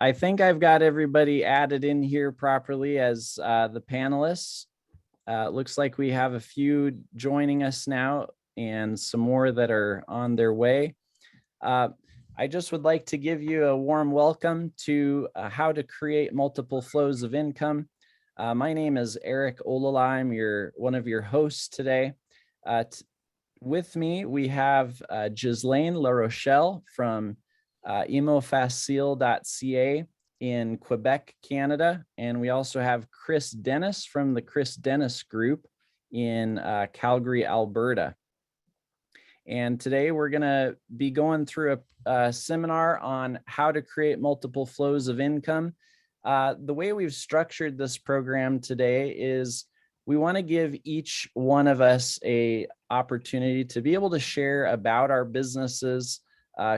I think I've got everybody added in here properly as the panelists. It looks like we have a few joining us now and some more that are on their way. I just would like to give you a warm welcome to How to Create Multiple Flows of Income. My name is Eric Olala. I'm one of your hosts today. With me, we have Ghislaine La Rochelle from imofacile.ca in Quebec, Canada. And we also have Chris Dennis from the Chris Dennis Group in Calgary, Alberta. And today we're going to be going through a seminar on how to create multiple flows of income. The way we've structured this program today is we want to give each one of us a opportunity to be able to share about our businesses,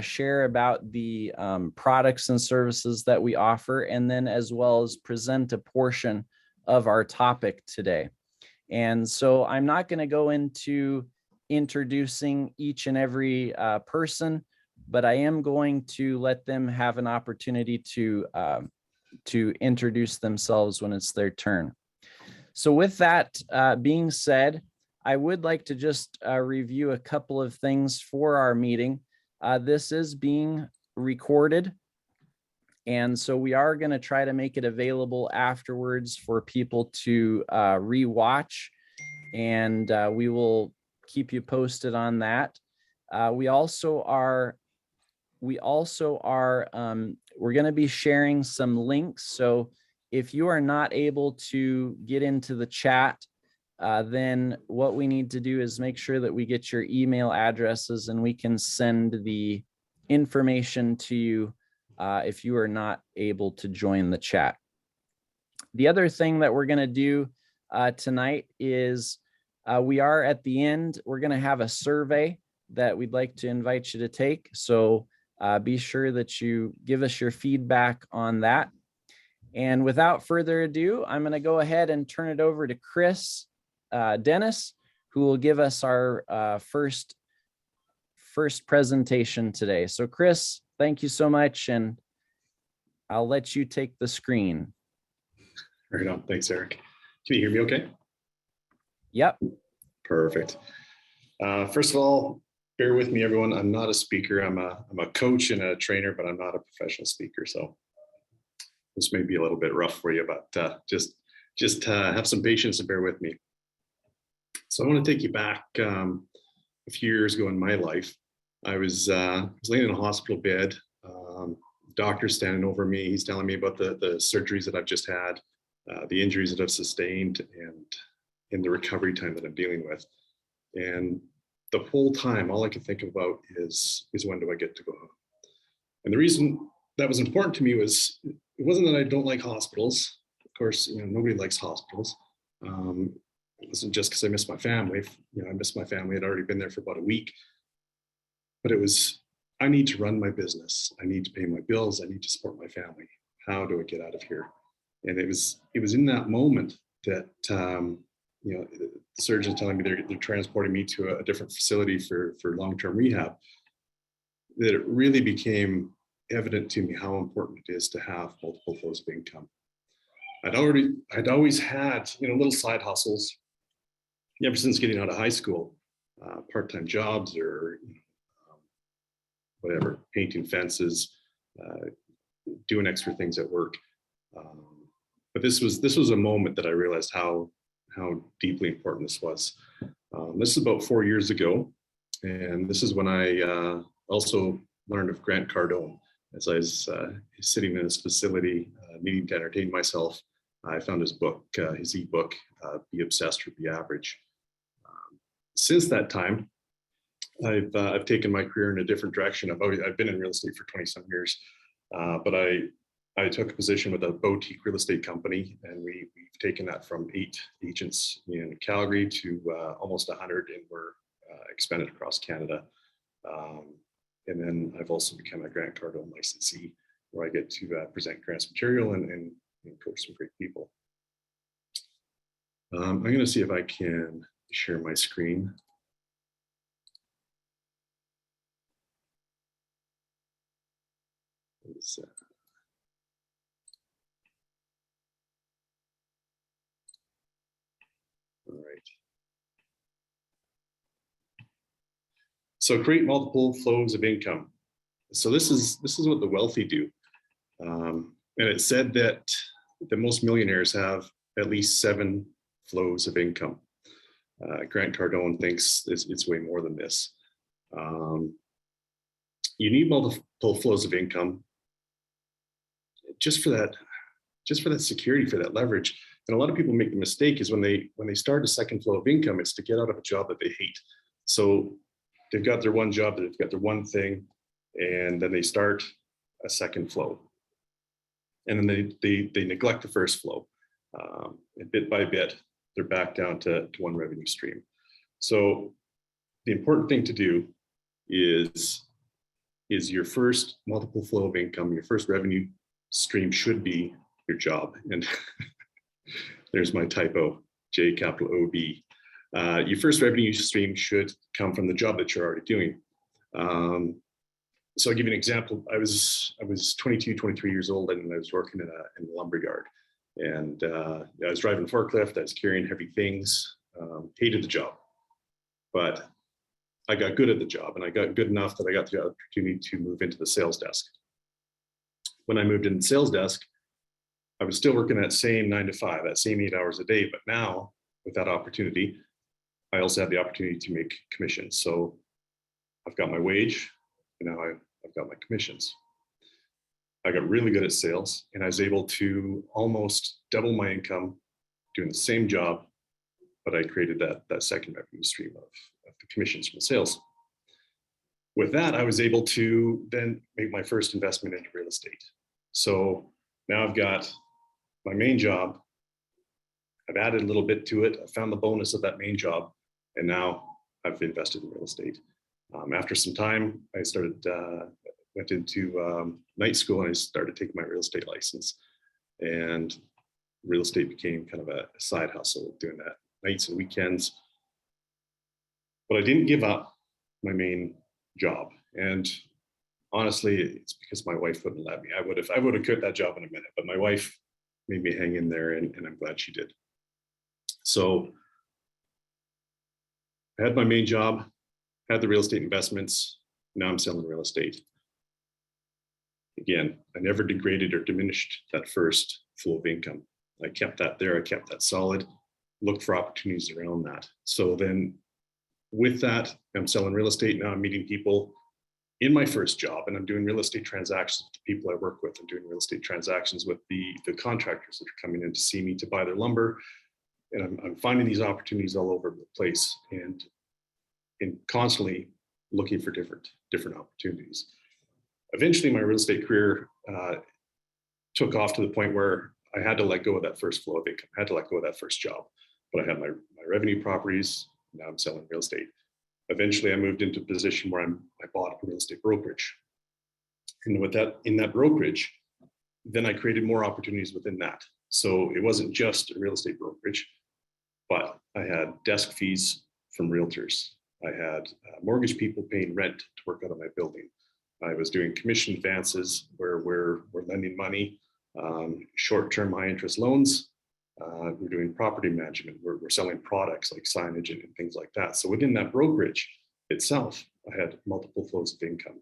share about the products and services that we offer, and then as well as present a portion of our topic today. And so I'm not going to go into introducing each and every person, but I am going to let them have an opportunity to introduce themselves when it's their turn. So with that being said, I would like to just review a couple of things for our meeting. This is being recorded, and so we are going to try to make it available afterwards for people to rewatch, and we will keep you posted on that. We're going to be sharing some links. So if you are not able to get into the chat, then what we need to do is make sure that we get your email addresses and we can send the information to you if you are not able to join the chat. The other thing that we're going to do tonight is we are at the end, we're going to have a survey that we'd like to invite you to take. So be sure that you give us your feedback on that. And without further ado, I'm going to go ahead and turn it over to Chris Dennis, who will give us our first presentation today. So Chris, thank you so much, and I'll let you take the screen. Right on. Thanks, Eric. Can you hear me okay? Yep. Perfect. First of all, bear with me, everyone. I'm not a speaker. I'm a coach and a trainer, but I'm not a professional speaker. So this may be a little bit rough for you, but just have some patience and bear with me. So I want to take you back a few years ago in my life. I was laying in a hospital bed. Doctor standing over me. He's telling me about the surgeries that I've just had, the injuries that I've sustained, and in the recovery time that I'm dealing with. And the whole time, all I could think about is when do I get to go home? And the reason that was important to me was, it wasn't that I don't like hospitals. Of course, nobody likes hospitals. It wasn't just because I miss my family. I miss my family. I'd already been there for about a week. But it was, I need to run my business. I need to pay my bills. I need to support my family. How do I get out of here? And it was in that moment that the surgeon telling me they're transporting me to a different facility for long-term rehab, that it really became evident to me how important it is to have multiple flows of income. I'd always had little side hustles ever since getting out of high school, part-time jobs or whatever, painting fences, doing extra things at work. But this was a moment that I realized how deeply important this was. This is about 4 years ago, and this is when I also learned of Grant Cardone. As I was sitting in his facility, needing to entertain myself, I found his book, his ebook, Be Obsessed or Be Average. Since that time, I've taken my career in a different direction. I've been in real estate for 20-some years, but I took a position with a boutique real estate company, and we've taken that from 8 agents in Calgary to almost 100, and we're expanded across Canada. And then I've also become a Grant Cardone licensee, where I get to present Grant's material and coach some great people. I'm going to see if I can share my screen. So create multiple flows of income. So this is what the wealthy do. And it said that the most millionaires have at least 7 flows of income. Grant Cardone thinks it's way more than this. You need multiple flows of income just for that security, for that leverage. And a lot of people make the mistake is when they start a second flow of income, it's to get out of a job that they hate. So they've got their one job, they've got their one thing, and then they start a second flow. And then they neglect the first flow. And bit by bit, they're back down to one revenue stream. So the important thing to do is your first multiple flow of income, your first revenue stream should be your job. And there's my typo, J capital O-B. Your first revenue stream should come from the job that you're already doing. So I'll give you an example. I was 22, 23 years old, and I was working in a lumber yard. And I was driving a forklift, I was carrying heavy things, hated the job. But I got good at the job, and I got good enough that I got the opportunity to move into the sales desk. When I moved into the sales desk, I was still working that same 9 to 5, that same 8 hours a day. But now with that opportunity, I also had the opportunity to make commissions. So I've got my wage, and now I've got my commissions. I got really good at sales, and I was able to almost double my income doing the same job, but I created that second revenue stream of the commissions from the sales. With that, I was able to then make my first investment into real estate. So now I've got my main job. I've added a little bit to it. I found the bonus of that main job, and now I've invested in real estate. After some time, I went into night school, and I started taking my real estate license. And real estate became kind of a side hustle, doing that nights and weekends. But I didn't give up my main job. And honestly, it's because my wife wouldn't let me. I would have quit that job in a minute, but my wife made me hang in there, and I'm glad she did. So I had my main job, had the real estate investments. Now I'm selling real estate. Again, I never degraded or diminished that first flow of income. I kept that there. I kept that solid, looked for opportunities around that. So then with that, I'm selling real estate. Now I'm meeting people in my first job, and I'm doing real estate transactions with the people I work with. I'm doing real estate transactions with the contractors that are coming in to see me to buy their lumber. And I'm finding these opportunities all over the place, and constantly looking for different opportunities. Eventually, my real estate career took off to the point where I had to let go of that first flow of income. I had to let go of that first job. But I had my revenue properties. Now I'm selling real estate. Eventually, I moved into a position where I bought a real estate brokerage. And with that, in that brokerage, then I created more opportunities within that. So it wasn't just a real estate brokerage, but I had desk fees from realtors. I had mortgage people paying rent to work out of my building. I was doing commission advances where we're lending money, short-term high-interest loans. We're doing property management. We're selling products like signage and things like that. So within that brokerage itself, I had multiple flows of income.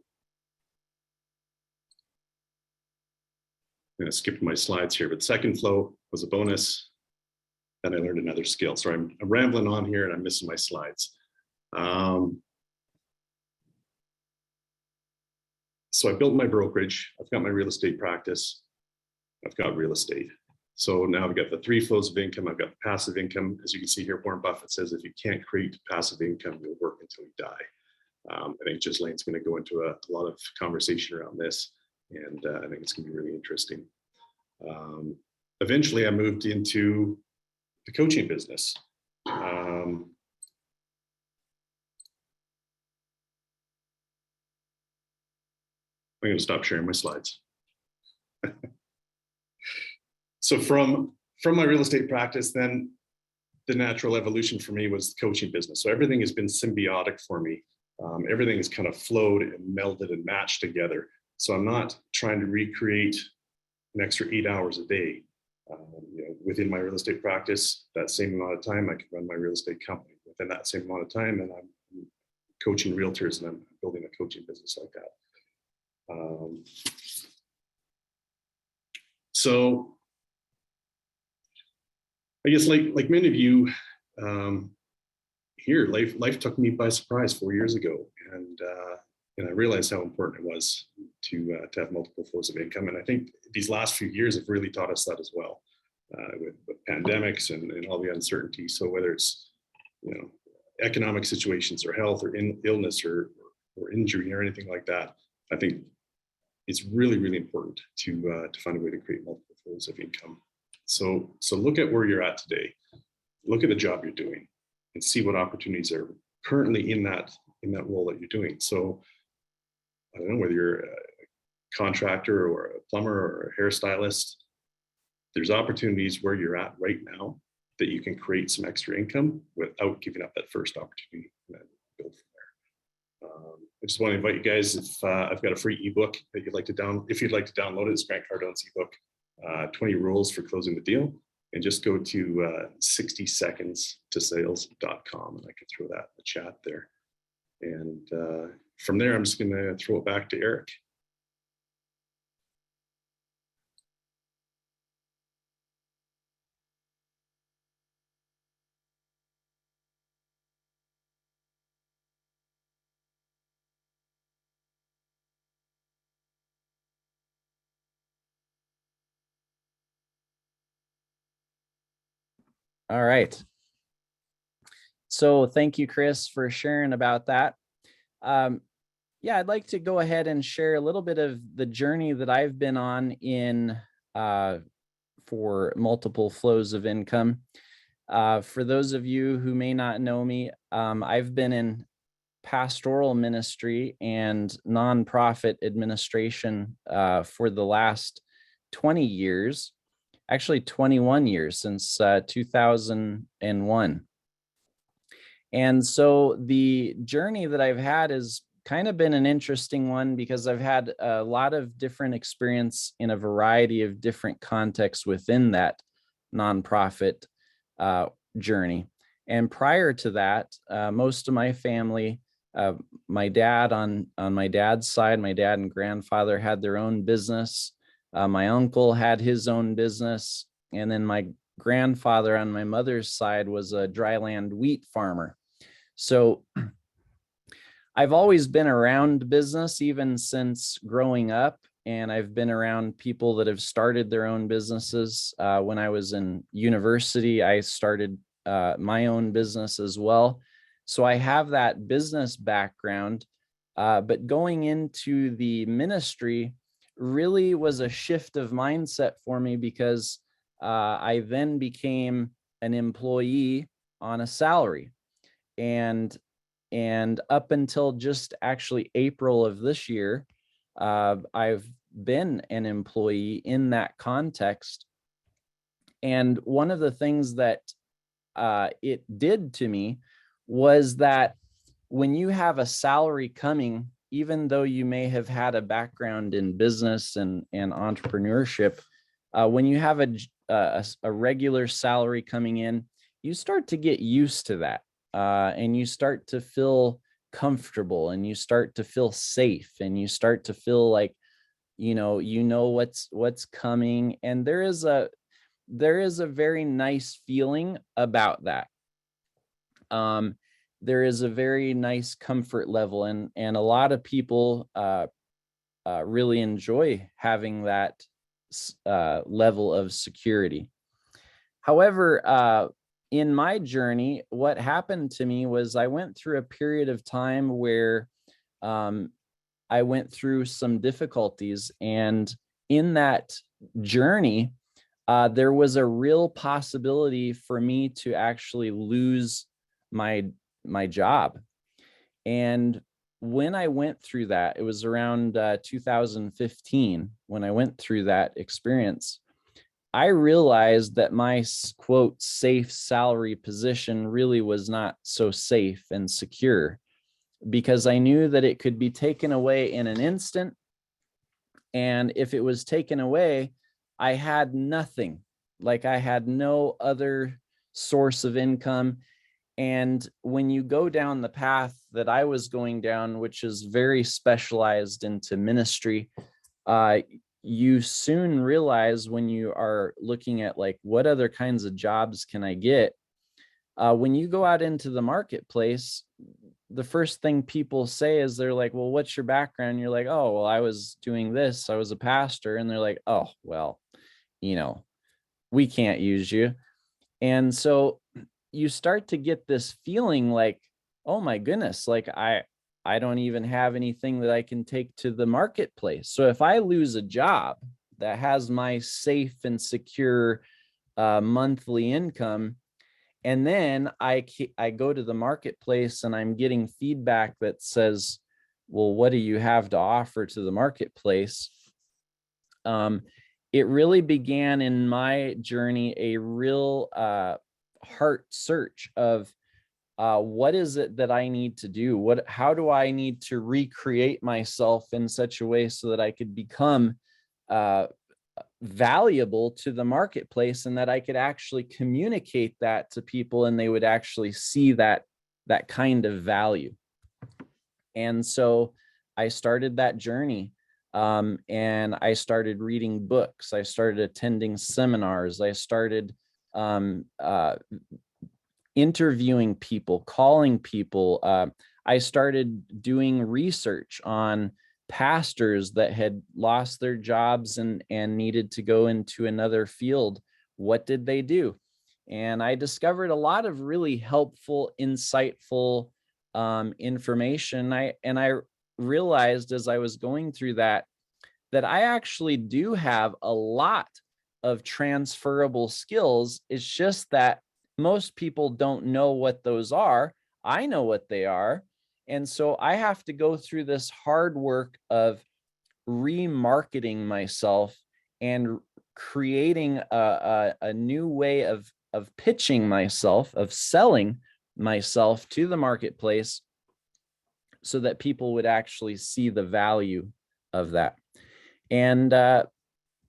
I'm going to skip my slides here, but second flow was a bonus. Then I learned another skill. So I'm rambling on here, and I'm missing my slides. So I built my brokerage. I've got my real estate practice. I've got real estate. So now I've got the 3 flows of income. I've got the passive income. As you can see here, Warren Buffett says, if you can't create passive income, you'll work until you die. I think Ghislaine's going to go into a lot of conversation around this, and I think it's going to be really interesting. Eventually, I moved into the coaching business. I'm going to stop sharing my slides. So from my real estate practice, then the natural evolution for me was the coaching business. So everything has been symbiotic for me. Everything has kind of flowed and melded and matched together. So I'm not trying to recreate an extra 8 hours a day. Within my real estate practice, that same amount of time, I can run my real estate company. Within that same amount of time, and I'm coaching realtors, and I'm building a coaching business like that. So I guess like many of you here, life took me by surprise 4 years ago, and I realized how important it was to have multiple flows of income. And I think these last few years have really taught us that as well, with pandemics and all the uncertainty. So whether it's economic situations or health or illness or injury or anything like that, I think it's really, really important to find a way to create multiple flows of income. So look at where you're at today. Look at the job you're doing and see what opportunities are currently in that role that you're doing. So I don't know whether you're a contractor or a plumber or a hairstylist, there's opportunities where you're at right now that you can create some extra income without giving up that first opportunity and then build from there. I just want to invite you guys, if I've got a free ebook that you'd like to if you'd like to download it, it's Grant Cardone's ebook, 20 Rules for Closing the Deal. And just go to 60secondstosales.com, and I can throw that in the chat there. And from there, I'm just going to throw it back to Eric. All right. So thank you, Chris, for sharing about that. Yeah, I'd like to go ahead and share a little bit of the journey that I've been on in for multiple flows of income. For those of you who may not know me, I've been in pastoral ministry and nonprofit administration for the last 20 years. Actually 21 years, since 2001. And so the journey that I've had has kind of been an interesting one, because I've had a lot of different experience in a variety of different contexts within that nonprofit journey. And prior to that, most of my family, my dad on my dad's side, my dad and grandfather had their own business. My uncle had his own business, and then my grandfather on my mother's side was a dryland wheat farmer. So I've always been around business, even since growing up, and I've been around people that have started their own businesses. When I was in university, I started my own business as well. So I have that business background, but going into the ministry really was a shift of mindset for me, because I then became an employee on a salary. And up until just actually April of this year, I've been an employee in that context. And one of the things that it did to me was that when you have a salary coming, even though you may have had a background in business and entrepreneurship, when you have a regular salary coming in, you start to get used to that, and you start to feel comfortable, and you start to feel safe, and you start to feel like what's coming, and there is a very nice feeling about that. There is a very nice comfort level, and a lot of people really enjoy having that level of security. However, in my journey, what happened to me was I went through a period of time where I went through some difficulties, and in that journey, there was a real possibility for me to actually lose my job. And when I went through that, it was around 2015 when I went through that experience. I realized that my quote safe salary position really was not so safe and secure, because I knew that it could be taken away in an instant. And if it was taken away, I had nothing. Like, I had no other source of income. And when you go down the path that I was going down, which is very specialized into ministry, you soon realize when you are looking at like, what other kinds of jobs can I get? When you go out into the marketplace, the first thing people say is they're like, well, what's your background? You're like, oh, well, I was doing this. I was a pastor. And they're like, oh, well, you know, we can't use you. And so you start to get this feeling like, oh my goodness, like I don't even have anything that I can take to the marketplace. So if I lose a job that has my safe and secure monthly income, and then I go to the marketplace and I'm getting feedback that says, well, what do you have to offer to the marketplace? It really began in my journey a real heart search of what is it that I need to do? How do I need to recreate myself in such a way so that I could become uh, valuable to the marketplace, and that I could actually communicate that to people and they would actually see that kind of value. And so I started that journey. And I started reading books. I started attending seminars. I started interviewing people, calling people. I started doing research on pastors that had lost their jobs and needed to go into another field. What did they do? And I discovered a lot of really helpful, insightful information. I realized as I was going through that I actually do have a lot of transferable skills. It's just that most people don't know what those are. I know what they are. And so I have to go through this hard work of remarketing myself and creating a new way of pitching myself, of selling myself to the marketplace so that people would actually see the value of that. And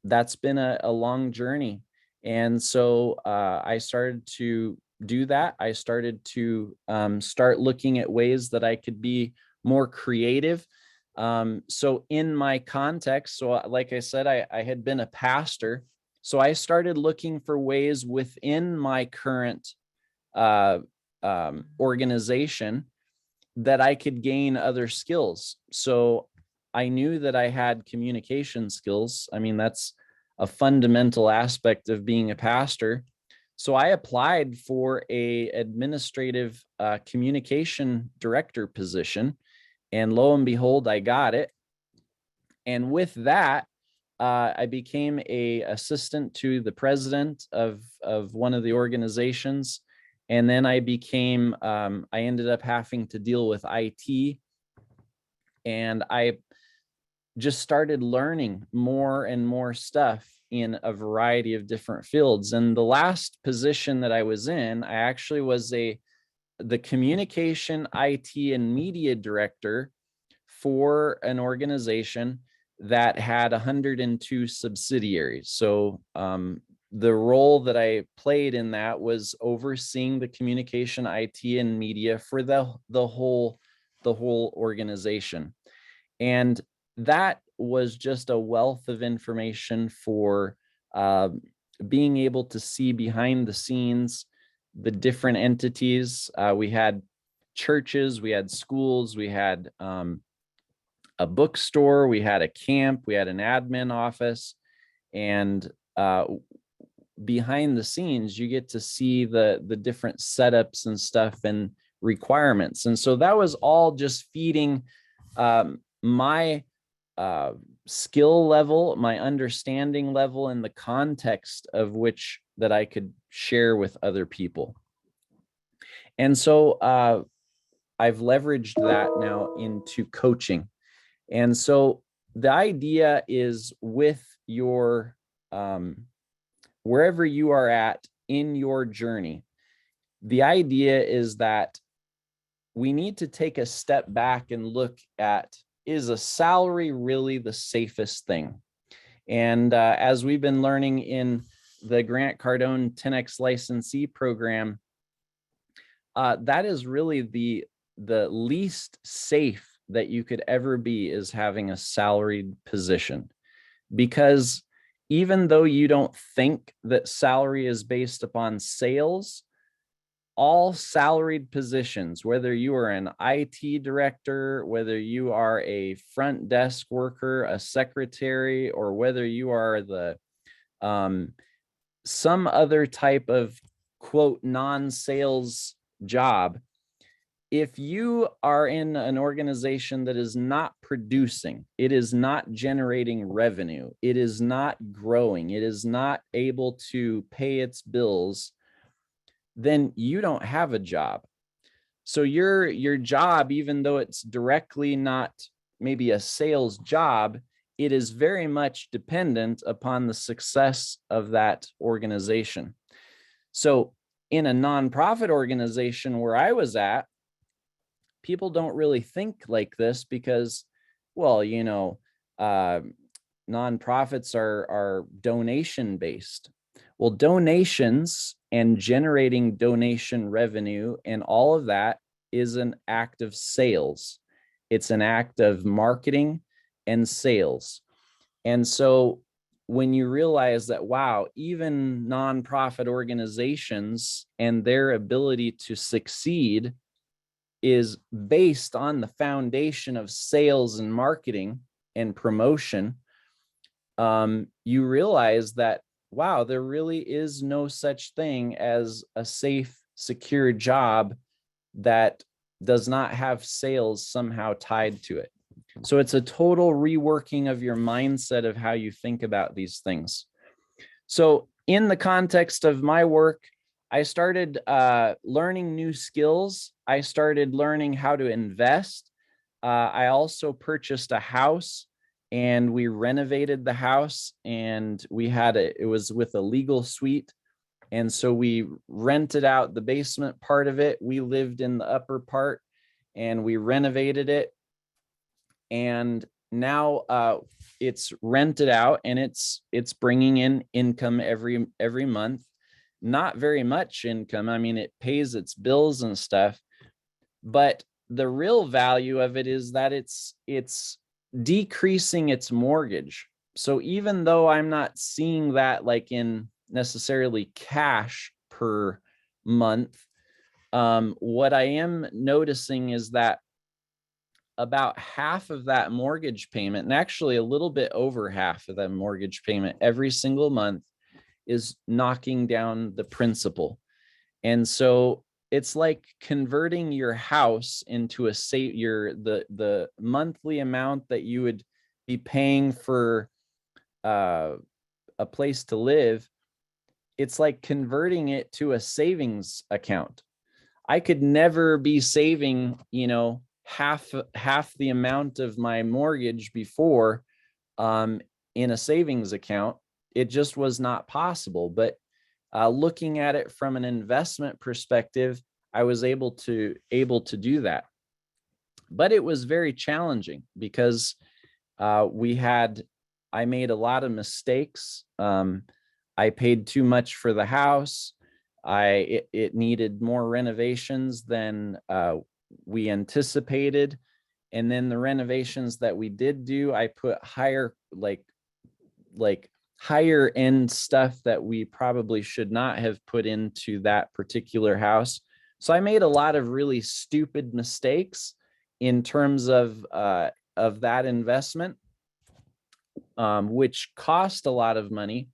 that's been a long journey. And so I started to do that. I started to start looking at ways that I could be more creative. So in my context, so like I said, I had been a pastor. So I started looking for ways within my current organization that I could gain other skills. So I knew that I had communication skills. I mean, that's a fundamental aspect of being a pastor. So I applied for a administrative communication director position, and lo and behold, I got it. And with that, I became a assistant to the president of one of the organizations. And then I became, I ended up having to deal with IT. And I just started learning more and more stuff in a variety of different fields. And the last position that I was in, I actually was the communication, IT, and media director for an organization that had 102 subsidiaries. So the role that I played in that was overseeing the communication, IT, and media for the whole organization. And that was just a wealth of information for being able to see behind the scenes, the different entities. We had churches, we had schools, we had a bookstore, we had a camp, we had an admin office, and behind the scenes, you get to see the different setups and stuff and requirements. And so that was all just feeding my skill level, my understanding level, and the context of which that I could share with other people. And so I've leveraged that now into coaching. And so the idea is with your wherever you are at in your journey, the idea is that we need to take a step back and look at, is a salary really the safest thing? And as we've been learning in the Grant Cardone 10X licensee program, That is really the least safe that you could ever be, is having a salaried position. Because even though you don't think that salary is based upon sales, all salaried positions, whether you are an IT director, whether you are a front desk worker, a secretary, or whether you are the some other type of quote non-sales job, if you are in an organization that is not producing, it is not generating revenue, it is not growing, it is not able to pay its bills, then you don't have a job. So your job, even though it's directly not maybe a sales job, it is very much dependent upon the success of that organization. So in a nonprofit organization where I was at, people don't really think like this because, well, nonprofits are donation based. Well, donations and generating donation revenue and all of that is an act of sales. It's an act of marketing and sales. And so when you realize that, wow, even nonprofit organizations and their ability to succeed is based on the foundation of sales and marketing and promotion, you realize that, wow, there really is no such thing as a safe, secure job that does not have sales somehow tied to it. So it's a total reworking of your mindset of how you think about these things. So in the context of my work, I started learning new skills. I started learning how to invest. I also purchased a house and we renovated the house, and it was with a legal suite. And so we rented out the basement part of it. We lived in the upper part and we renovated it. And now it's rented out and it's bringing in income every month. Not very much income. I mean, it pays its bills and stuff, but the real value of it is that it's decreasing its mortgage. So even though I'm not seeing that like in necessarily cash per month, what I am noticing is that about half of that mortgage payment, and actually a little bit over half of that mortgage payment every single month, is knocking down the principal. And so it's like converting your house into the monthly amount that you would be paying for a place to live. It's like converting it to a savings account. I could never be saving, half the amount of my mortgage before in a savings account. It just was not possible. But looking at it from an investment perspective, I was able to do that. But it was very challenging because I made a lot of mistakes. I paid too much for the house. It needed more renovations than we anticipated. And then the renovations that we did do, I put higher, like higher end stuff that we probably should not have put into that particular house. So I made a lot of really stupid mistakes in terms of that investment, which cost a lot of money.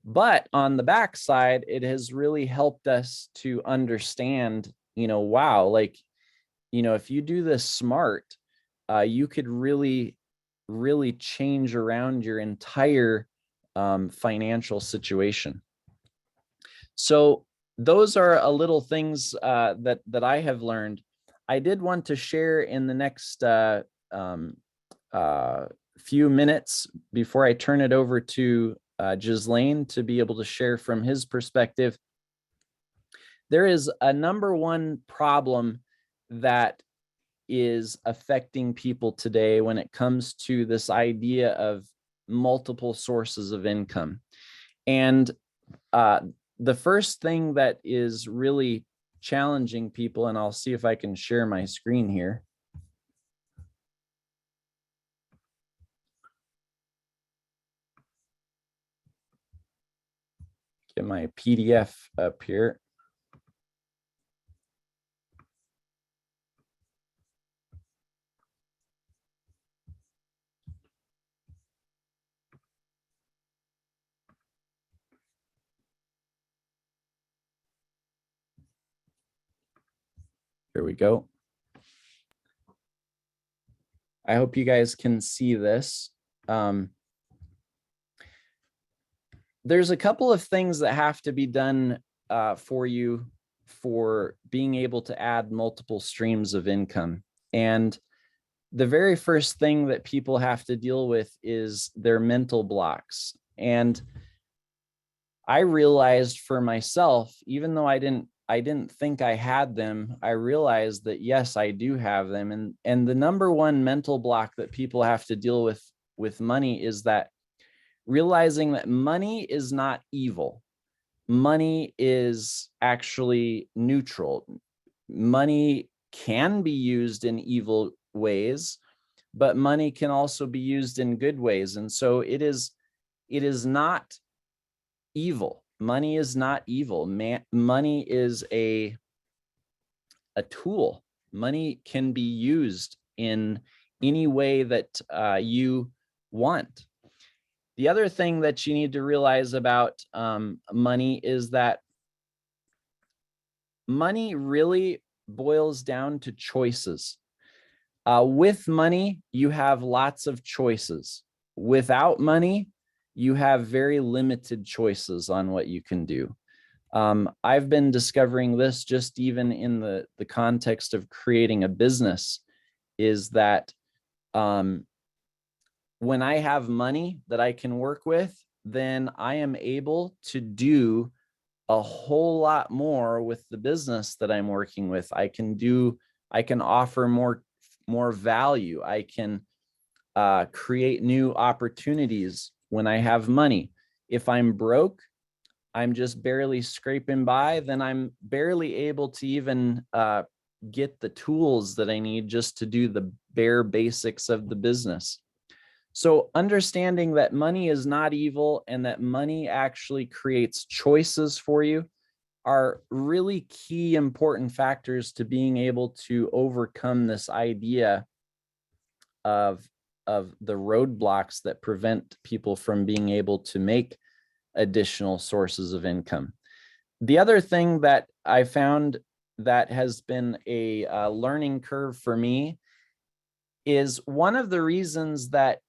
But on the backside, it has really helped us to understand, wow, if you do this smart, you could really change around your entire financial situation. So those are a little things that I have learned. I did want to share in the next few minutes before I turn it over to Ghislaine to be able to share from his perspective. There is a number one problem that is affecting people today when it comes to this idea of multiple sources of income. And the first thing that is really challenging people, and I'll see if I can share my screen here. Get my PDF up here. Here we go. I hope you guys can see this. There's a couple of things that have to be done for you for being able to add multiple streams of income. And the very first thing that people have to deal with is their mental blocks. And I realized for myself, even though I didn't think I had them, I realized that yes, I do have them. And the number one mental block that people have to deal with money is that realizing that money is not evil. Money is actually neutral. Money can be used in evil ways, but money can also be used in good ways. And so it is not evil. Money is not evil. Money is a tool. Money can be used in any way that you want. The other thing that you need to realize about money is that money really boils down to choices. With money, you have lots of choices. Without money, you have very limited choices on what you can do. I've been discovering this just even in the context of creating a business, is that when I have money that I can work with, then I am able to do a whole lot more with the business that I'm working with. I can offer more value. I can create new opportunities when I have money. If I'm broke, I'm just barely scraping by, then I'm barely able to even get the tools that I need just to do the bare basics of the business. So understanding that money is not evil and that money actually creates choices for you are really key important factors to being able to overcome this idea of the roadblocks that prevent people from being able to make additional sources of income. The other thing that I found that has been a learning curve for me is one of the reasons that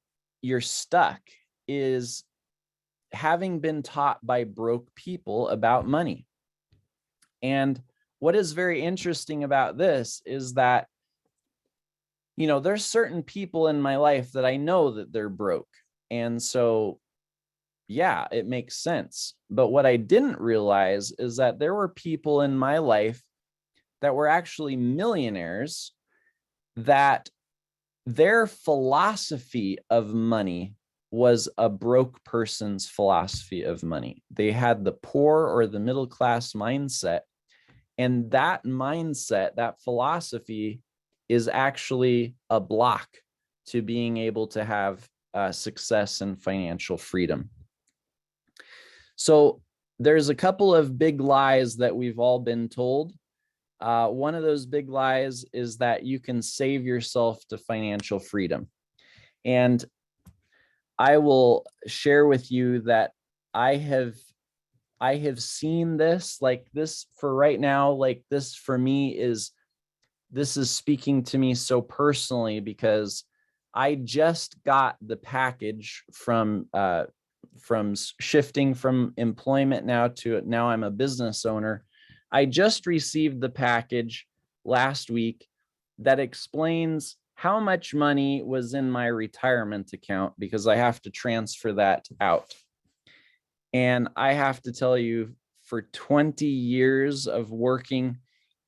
you're stuck is having been taught by broke people about money. And what is very interesting about this is that, there's certain people in my life that I know that they're broke. And so, yeah, it makes sense. But what I didn't realize is that there were people in my life that were actually millionaires that their philosophy of money was a broke person's philosophy of money. They had the poor or the middle class mindset. And that mindset, that philosophy, is actually a block to being able to have success and financial freedom. So there's a couple of big lies that we've all been told. One of those big lies is that you can save yourself to financial freedom. And I will share with you that I have seen this, like this for right now, like this for me this is speaking to me so personally because I just got the package from shifting from employment now I'm a business owner. I just received the package last week that explains how much money was in my retirement account because I have to transfer that out. And I have to tell you, for 20 years of working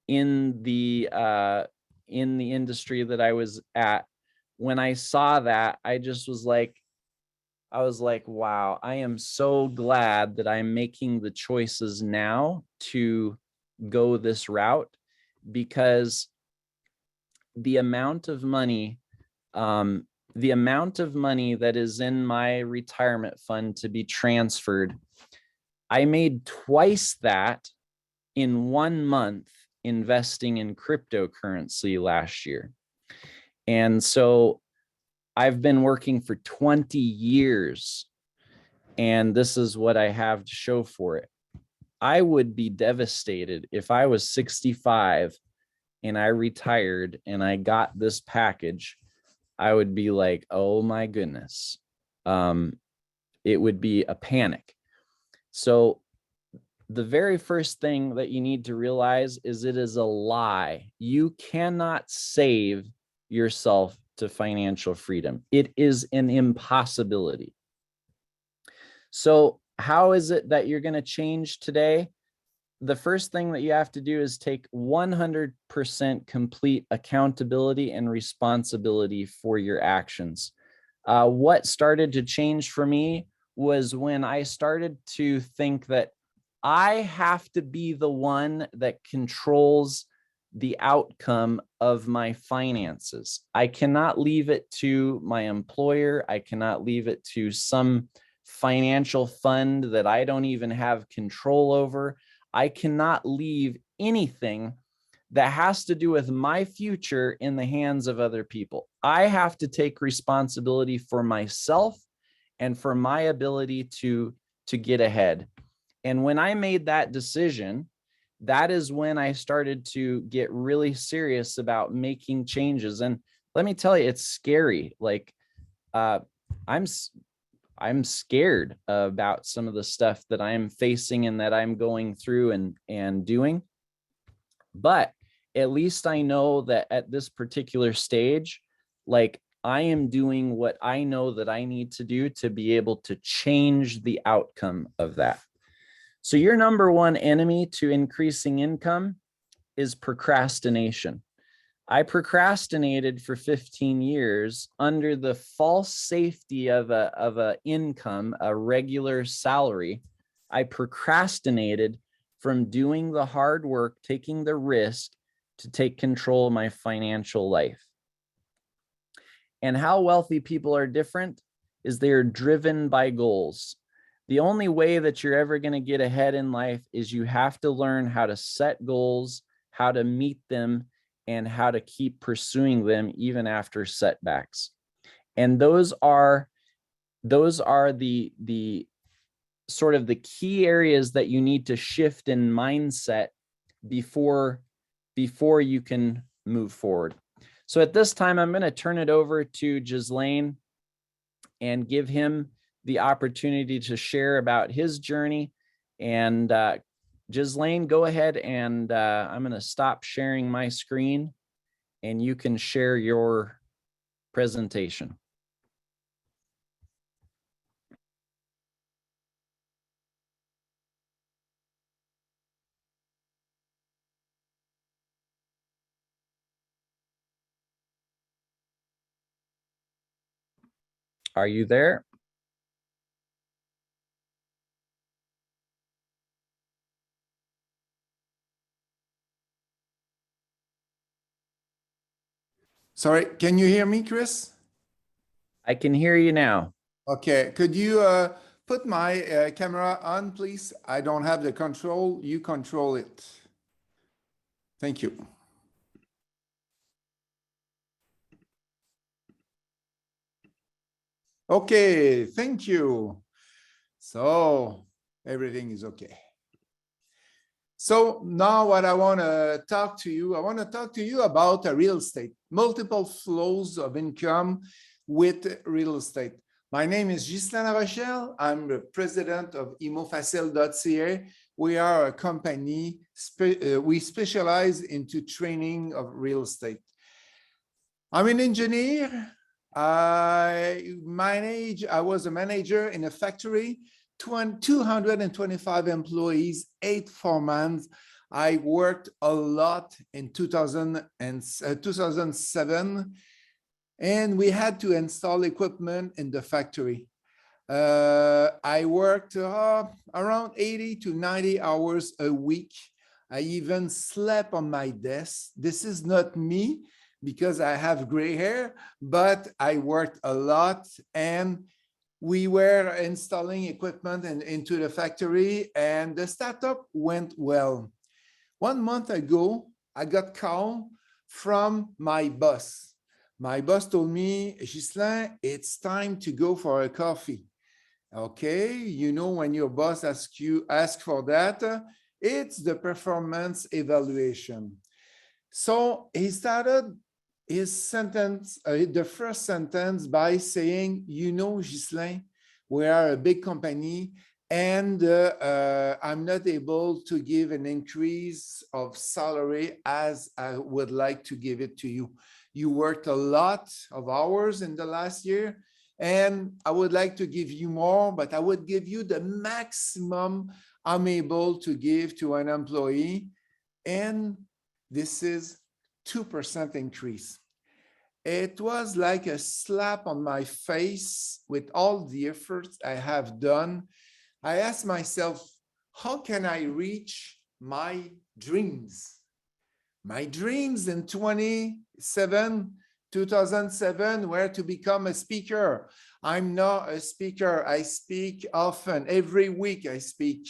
in the industry that I was at, when I saw that, I was like, wow, I am so glad that I'm making the choices now to go this route, because the amount of money that is in my retirement fund to be transferred, I made twice that in 1 month investing in cryptocurrency last year. And so I've been working for 20 years, and this is what I have to show for it. I would be devastated if I was 65 and I retired and I got this package. I would be like, oh my goodness. It would be a panic. So the very first thing that you need to realize is it is a lie. You cannot save yourself to financial freedom. It is an impossibility. So how is it that you're going to change today? The first thing that you have to do is take 100% complete accountability and responsibility for your actions. What started to change for me was when I started to think that I have to be the one that controls the outcome of my finances. I cannot leave it to my employer. I cannot leave it to some financial fund that I don't even have control over. I cannot leave anything that has to do with my future in the hands of other people. I have to take responsibility for myself and for my ability to get ahead. And when I made that decision, that is when I started to get really serious about making changes. And let me tell you, it's scary. Like, I'm scared about some of the stuff that I'm facing and that I'm going through and doing. But at least I know that at this particular stage, like, I am doing what I know that I need to do to be able to change the outcome of that. So your number one enemy to increasing income is procrastination. I procrastinated for 15 years under the false safety of a income, a regular salary. I procrastinated from doing the hard work, taking the risk to take control of my financial life. And how wealthy people are different is they are driven by goals. The only way that you're ever going to get ahead in life is you have to learn how to set goals, how to meet them, and how to keep pursuing them even after setbacks. And those are the sort of the key areas that you need to shift in mindset before you can move forward. So at this time, I'm going to turn it over to Ghislaine and give him the opportunity to share about his journey. And Ghislaine, go ahead, and I'm going to stop sharing my screen and you can share your presentation. Are you there? Sorry, can you hear me, Chris? I can hear you now. Okay, could you put my camera on, please? I don't have the control. You control it. Thank you. Okay, thank you. So everything is okay. So now what I want to talk to you about real estate, multiple flows of income with real estate. My name is Ghislain Larochelle. I'm the president of imofacil.ca. We are a company, we specialize into training of real estate. I'm an engineer. I was a manager in a factory, 225 employees, 8 foremen. I worked a lot in 2007, and we had to install equipment in the factory. I worked around 80 to 90 hours a week. I even slept on my desk. This is not me because I have gray hair, but I worked a lot and we were installing equipment into the factory and the startup went well. 1 month ago, I got called from my boss. My boss told me, Ghislain, it's time to go for a coffee. Okay, you know, when your boss asks for that, it's the performance evaluation. So he started his sentence, the first sentence by saying, you know, Ghislain, we are a big company and I'm not able to give an increase of salary as I would like to give it to you. You worked a lot of hours in the last year and I would like to give you more, but I would give you the maximum I'm able to give to an employee. And this is 2% increase. It was like a slap on my face with all the efforts I have done. I asked myself, how can I reach my dreams? My dreams in 2007 were to become a speaker. I'm not a speaker. I speak often. Every week I speak.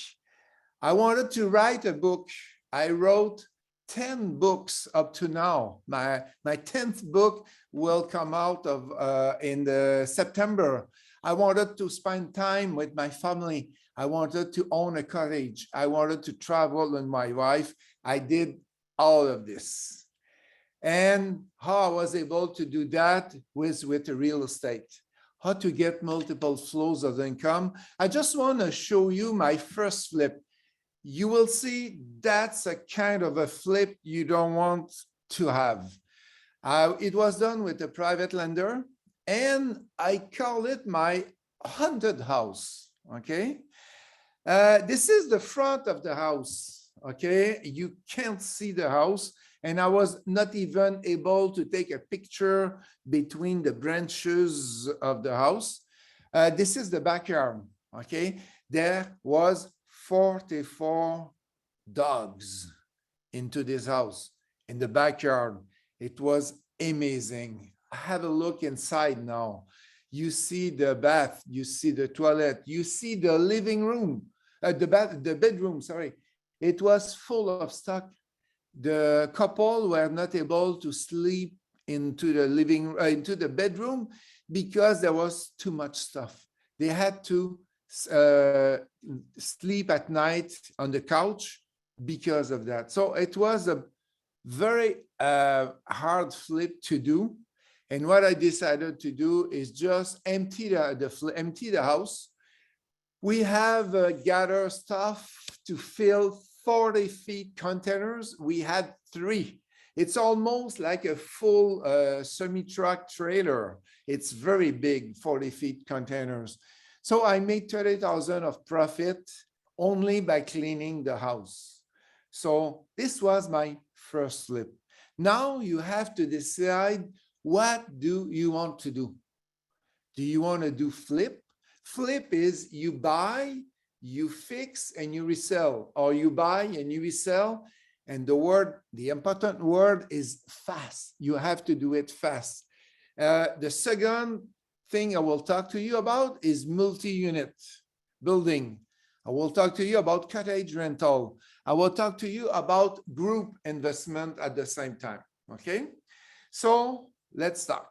I wanted to write a book. I wrote 10 books up to now. My 10th book will come out in September. I wanted to spend time with my family. I wanted to own a cottage. I wanted to travel with my wife. I did all of this. And how I was able to do that was with the real estate. How to get multiple flows of income. I just want to show you my first flip. You will see that's a kind of a flip you don't want to have. It was done with a private lender and I call it my haunted house, okay? This is the front of the house, okay? You can't see the house and I was not even able to take a picture between the branches of the house. This is the backyard, okay? There was 44 dogs into this house in the backyard. It was amazing. Have a look inside now. You see the bath, you see the toilet, you see the living room, the bedroom, sorry. It was full of stuff. The couple were not able to sleep into the bedroom because there was too much stuff. They had to sleep at night on the couch because of that. So it was a very hard flip to do. And what I decided to do is just empty the house. We have gathered stuff to fill 40 feet containers. We had 3. It's almost like a full semi-truck trailer. It's very big, 40 feet containers. So I made 30,000 of profit only by cleaning the house. So this was my first flip. Now you have to decide, what do you want to do? Do you want to do flip? Flip is you buy, you fix, and you resell, or you buy and you resell. And the important word is fast. You have to do it fast. The second thing I will talk to you about is multi-unit building. I will talk to you about cottage rental. I will talk to you about group investment at the same time, okay? So let's start.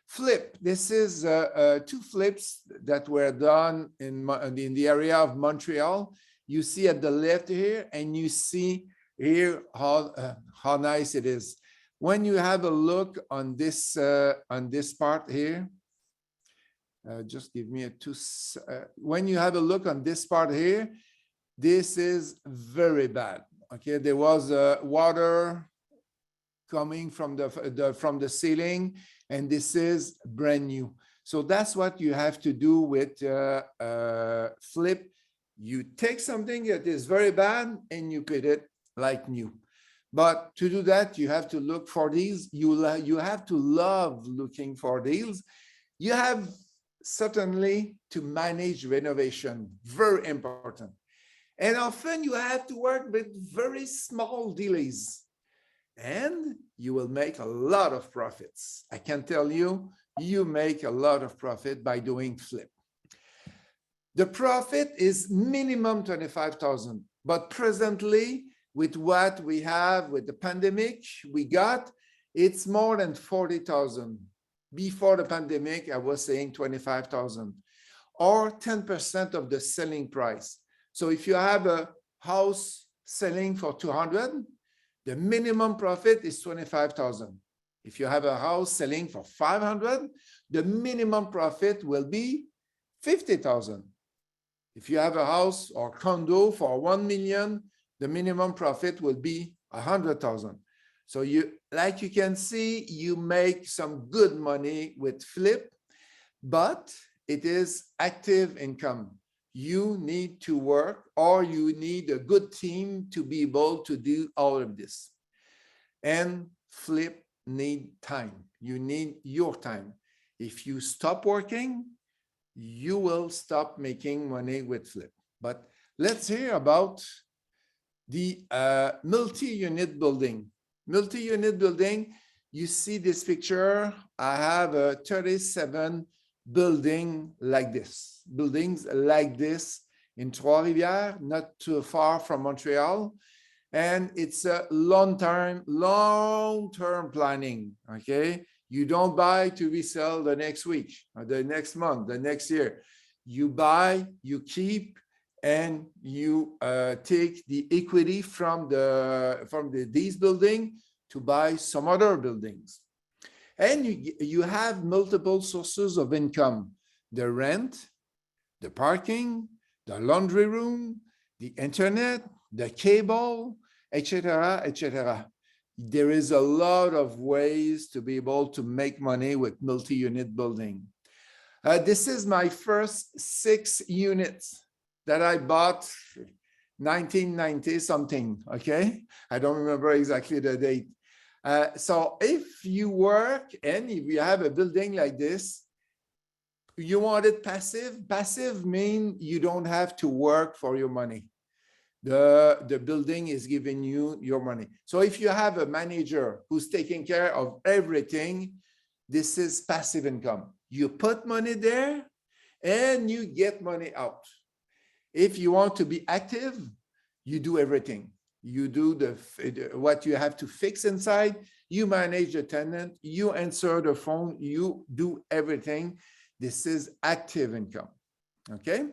Flip, this is 2 flips that were done in the area of Montreal. You see at the left here, and you see here how nice it is. When you have a look on this part here, just give me a 2. When you have a look on this part here, this is very bad. Okay, there was water coming from the ceiling, and this is brand new. So that's what you have to do with flip. You take something that is very bad and you put it like new. But to do that, you have to look for deals. You have to love looking for deals. You have certainly to manage renovation, very important. And often you have to work with very small delays and you will make a lot of profits. I can tell you, you make a lot of profit by doing flip. The profit is minimum 25,000, but presently with what we have with the pandemic, it's more than 40,000. Before the pandemic, I was saying 25,000 or 10% of the selling price. So if you have a house selling for 200, the minimum profit is 25,000. If you have a house selling for 500, the minimum profit will be 50,000. If you have a house or condo for 1 million, the minimum profit will be 100,000. So like you can see, you make some good money with flip, but it is active income. You need to work or you need a good team to be able to do all of this. And flip need time. You need your time. If you stop working, you will stop making money with flip. But let's hear about the multi-unit building. Multi-unit building, you see this picture. I have a 37 buildings like this in Trois-Rivières, not too far from Montreal. And it's a long-term planning, okay? You don't buy to resell the next week, or the next month, the next year. You buy, you keep, and you take the equity from these buildings to buy some other buildings. And you have multiple sources of income: the rent, the parking, the laundry room, the internet, the cable, etc., etc. There is a lot of ways to be able to make money with multi-unit building. This is my first 6 units that I bought 1990 something, okay? I don't remember exactly the date. So if you work and if you have a building like this, you want it passive. Passive means you don't have to work for your money. The building is giving you your money. So if you have a manager who's taking care of everything, this is passive income. You put money there and you get money out. If you want to be active, you do everything. You do what you have to fix inside, you manage the tenant, you answer the phone, you do everything. This is active income, okay?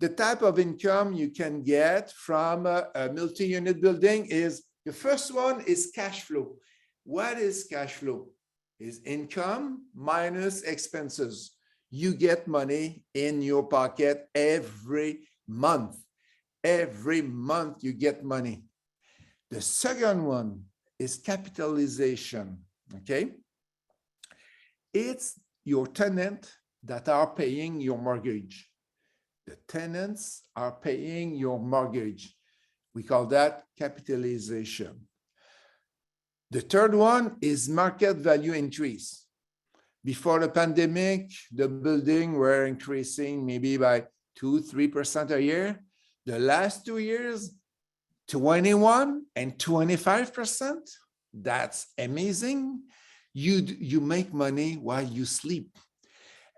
The type of income you can get from a multi-unit building is, the first one is cash flow. What is cash flow? Is income minus expenses. You get money in your pocket every month. Every month you get money. The second one is capitalization, okay? It's your tenant that are paying your mortgage. The tenants are paying your mortgage. We call that capitalization. The third one is market value increase. Before the pandemic, the building were increasing maybe by 2-3% a year. The last 2 years, 21 and 25%. That's amazing. You make money while you sleep.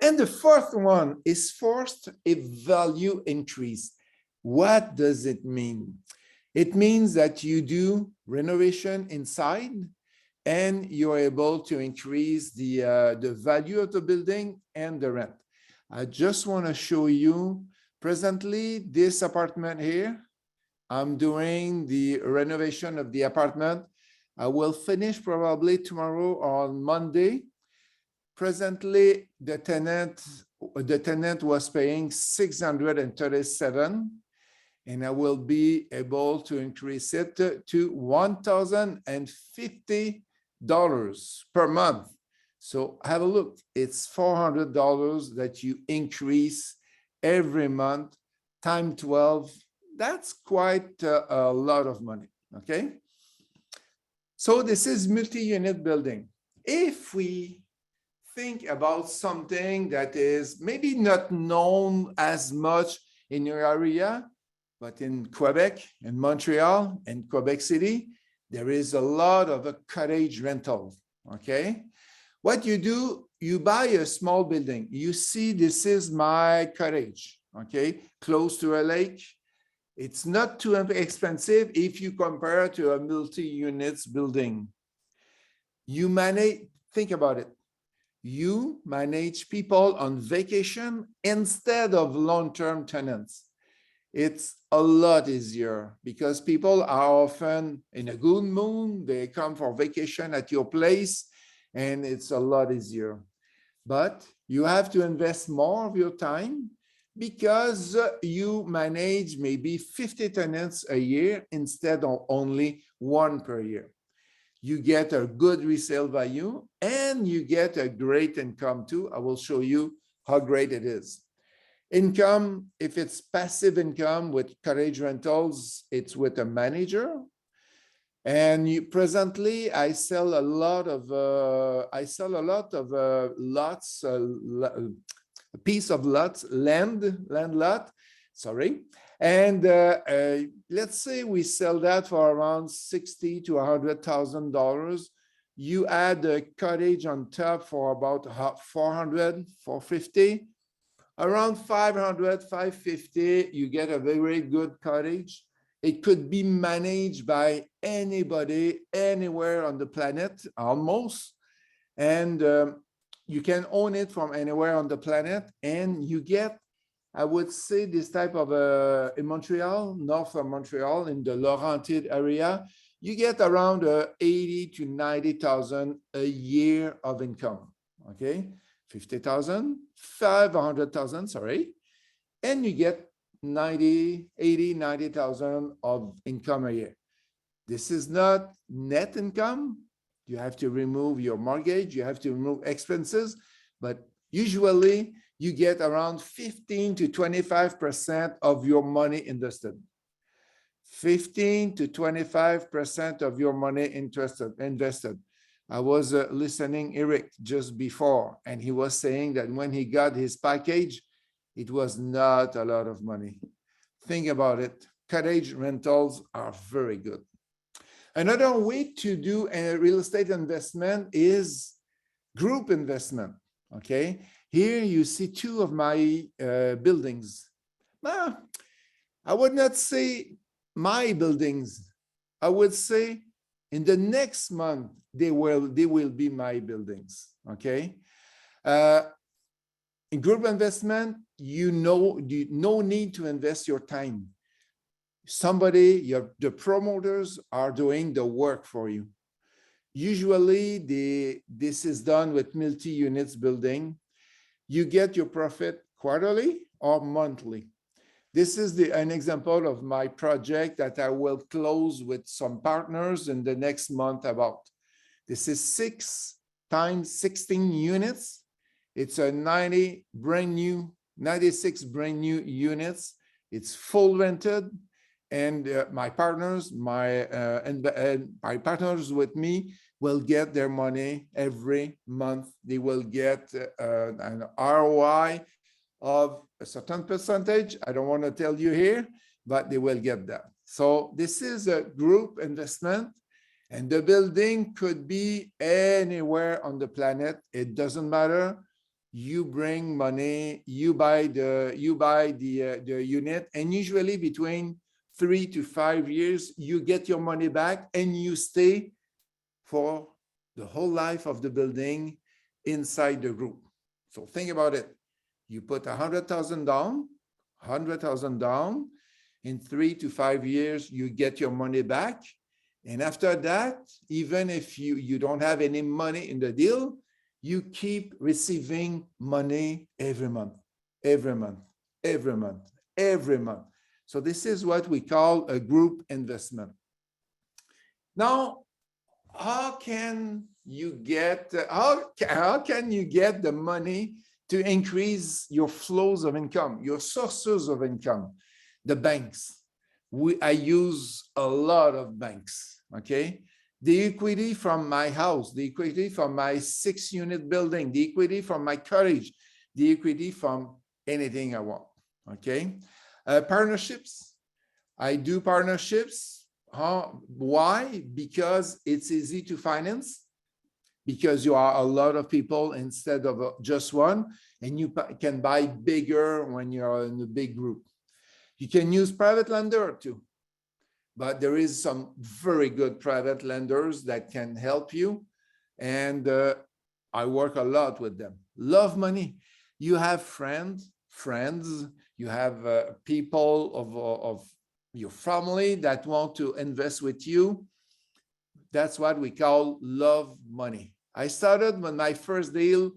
And the fourth one is forced a value increase. What does it mean? It means that you do renovation inside and you're able to increase the value of the building and the rent. I just want to show you presently this apartment here. I'm doing the renovation of the apartment. I will finish probably tomorrow or on Monday. Presently, the tenant was paying $637, and I will be able to increase it to $1,050 per month. So have a look. It's $400 that you increase every month, times 12. That's quite a lot of money, okay? So this is multi-unit building. If we think about something that is maybe not known as much in your area, but in Quebec, in Montreal, and Quebec City, there is a lot of a cottage rental, okay? What you do, you buy a small building. You see, this is my cottage, okay? Close to a lake. It's not too expensive if you compare to a multi-units building. You manage, think about it. You manage people on vacation instead of long-term tenants. It's a lot easier because people are often in a good mood. They come for vacation at your place, and it's a lot easier. But you have to invest more of your time because you manage maybe 50 tenants a year instead of only one per year. You get a good resale value and you get a great income too. I will show you how great it is. Income, if it's passive income with cottage rentals, it's with a manager. And presently, I sell a lot of lots, a piece of lots, land lot, sorry. And let's say we sell that for around $60,000 to $100,000. You add a cottage on top for about 400, 450, around 500, 550, you get a very good cottage. It could be managed by anybody, anywhere on the planet, almost. And you can own it from anywhere on the planet. And you get, I would say, this type of, in Montreal, north of Montreal, in the Laurentide area, you get around 80 to 90,000 a year of income, okay? 50,000, 500,000, sorry. And you get 90,000 of income a year. This is not net income. You have to remove your mortgage, you have to remove expenses, but usually you get around 15 to 25% of your money invested. 15 to 25% of your money invested. I was listening Eric just before, and he was saying that when he got his package, it was not a lot of money. Think about it. Cottage rentals are very good. Another way to do a real estate investment is group investment, okay? Here you see two of my buildings. I would not say my buildings. I would say in the next month, they will be my buildings, okay? In group investment, you no need to invest your time. The promoters are doing the work for you. Usually, this is done with multi-units building. You get your profit quarterly or monthly. This is an example of my project that I will close with some partners in the next month about. This is 6 times 16 units. It's a 96 brand new units. It's full rented. And my partners, my partners with me will get their money every month. They will get an ROI of a certain percentage. I don't want to tell you here, but they will get that. So this is a group investment, and the building could be anywhere on the planet. It doesn't matter. You bring money, you buy the unit, and usually between 3 to 5 years, you get your money back and you stay for the whole life of the building inside the group. So think about it. You put 100,000 down, 100,000 down. In 3 to 5 years, you get your money back. And after that, even if you don't have any money in the deal, you keep receiving money every month, every month, every month, every month. So this is what we call a group investment. Now, how can you get the money to increase your flows of income, your sources of income? The banks. I use a lot of banks, okay? The equity from my house, the equity from my 6-unit building, the equity from my cottage, the equity from anything I want, okay? Partnerships. I do partnerships. Why? Because it's easy to finance, because you are a lot of people instead of just one, and you can buy bigger when you're in a big group. You can use private lender too, but there is some very good private lenders that can help you. And I work a lot with them. Love money. You have friends, you have people of your family that want to invest with you. That's what we call love money. I started with my first deal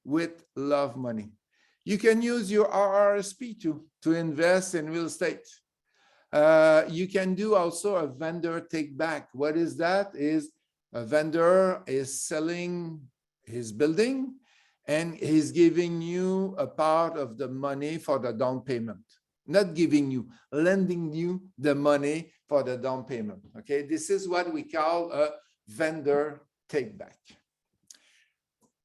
with love money. You can use your RRSP to invest in real estate. You can do also a vendor take back. What is that? Is a vendor is selling his building and he's giving you a part of the money for the down payment. Not giving you, lending you the money for the down payment. Okay, this is what we call a vendor take back.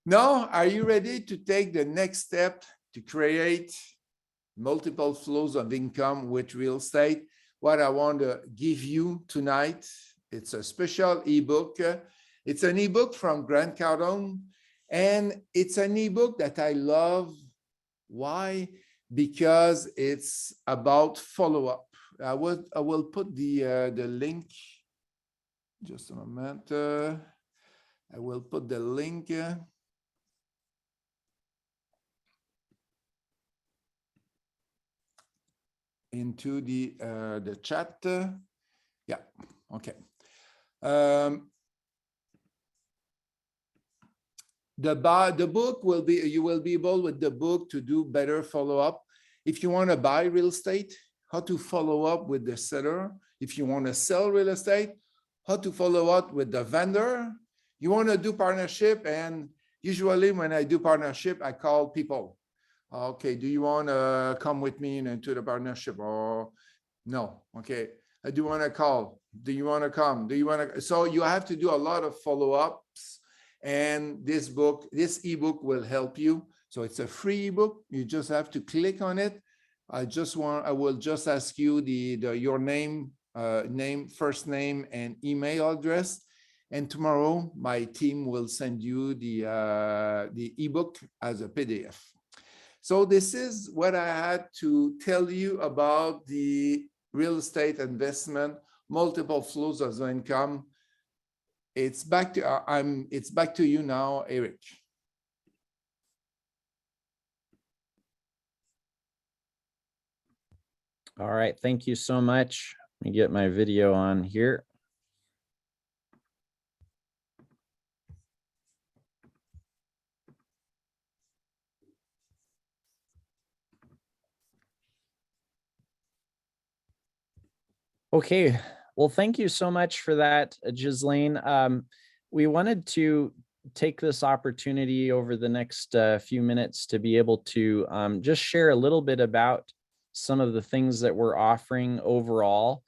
Now, are you ready to take the next step to create multiple flows of income with real estate? What I want to give you tonight, it's a special ebook. It's an ebook from Grant Cardone, and it's an ebook that I love. Why? Because it's about follow-up. I will put the link. Just a moment. I will put the link. Into the chat. Yeah, okay. The book will be, you will be able with the book to do better follow-up. If you want to buy real estate, how to follow up with the seller. If you want to sell real estate, how to follow up with the vendor. You want to do partnership, and usually when I do partnership, I call people. Okay, do you want to come with me into the partnership or no? Okay, I do want to call. Do you want to come? Do you want to? So you have to do a lot of follow-ups, and this book, this ebook will help you. So it's a free ebook. You just have to click on it. I will just ask you your name, first name, and email address. And tomorrow my team will send you the ebook as a PDF. So this is what I had to tell you about the real estate investment, multiple flows of income. It's back to you now, Eric. All right, thank you so much. Let me get my video on here. Okay, well, thank you so much for that, Ghislaine. We wanted to take this opportunity over the next few minutes to be able to just share a little bit about some of the things that we're offering overall.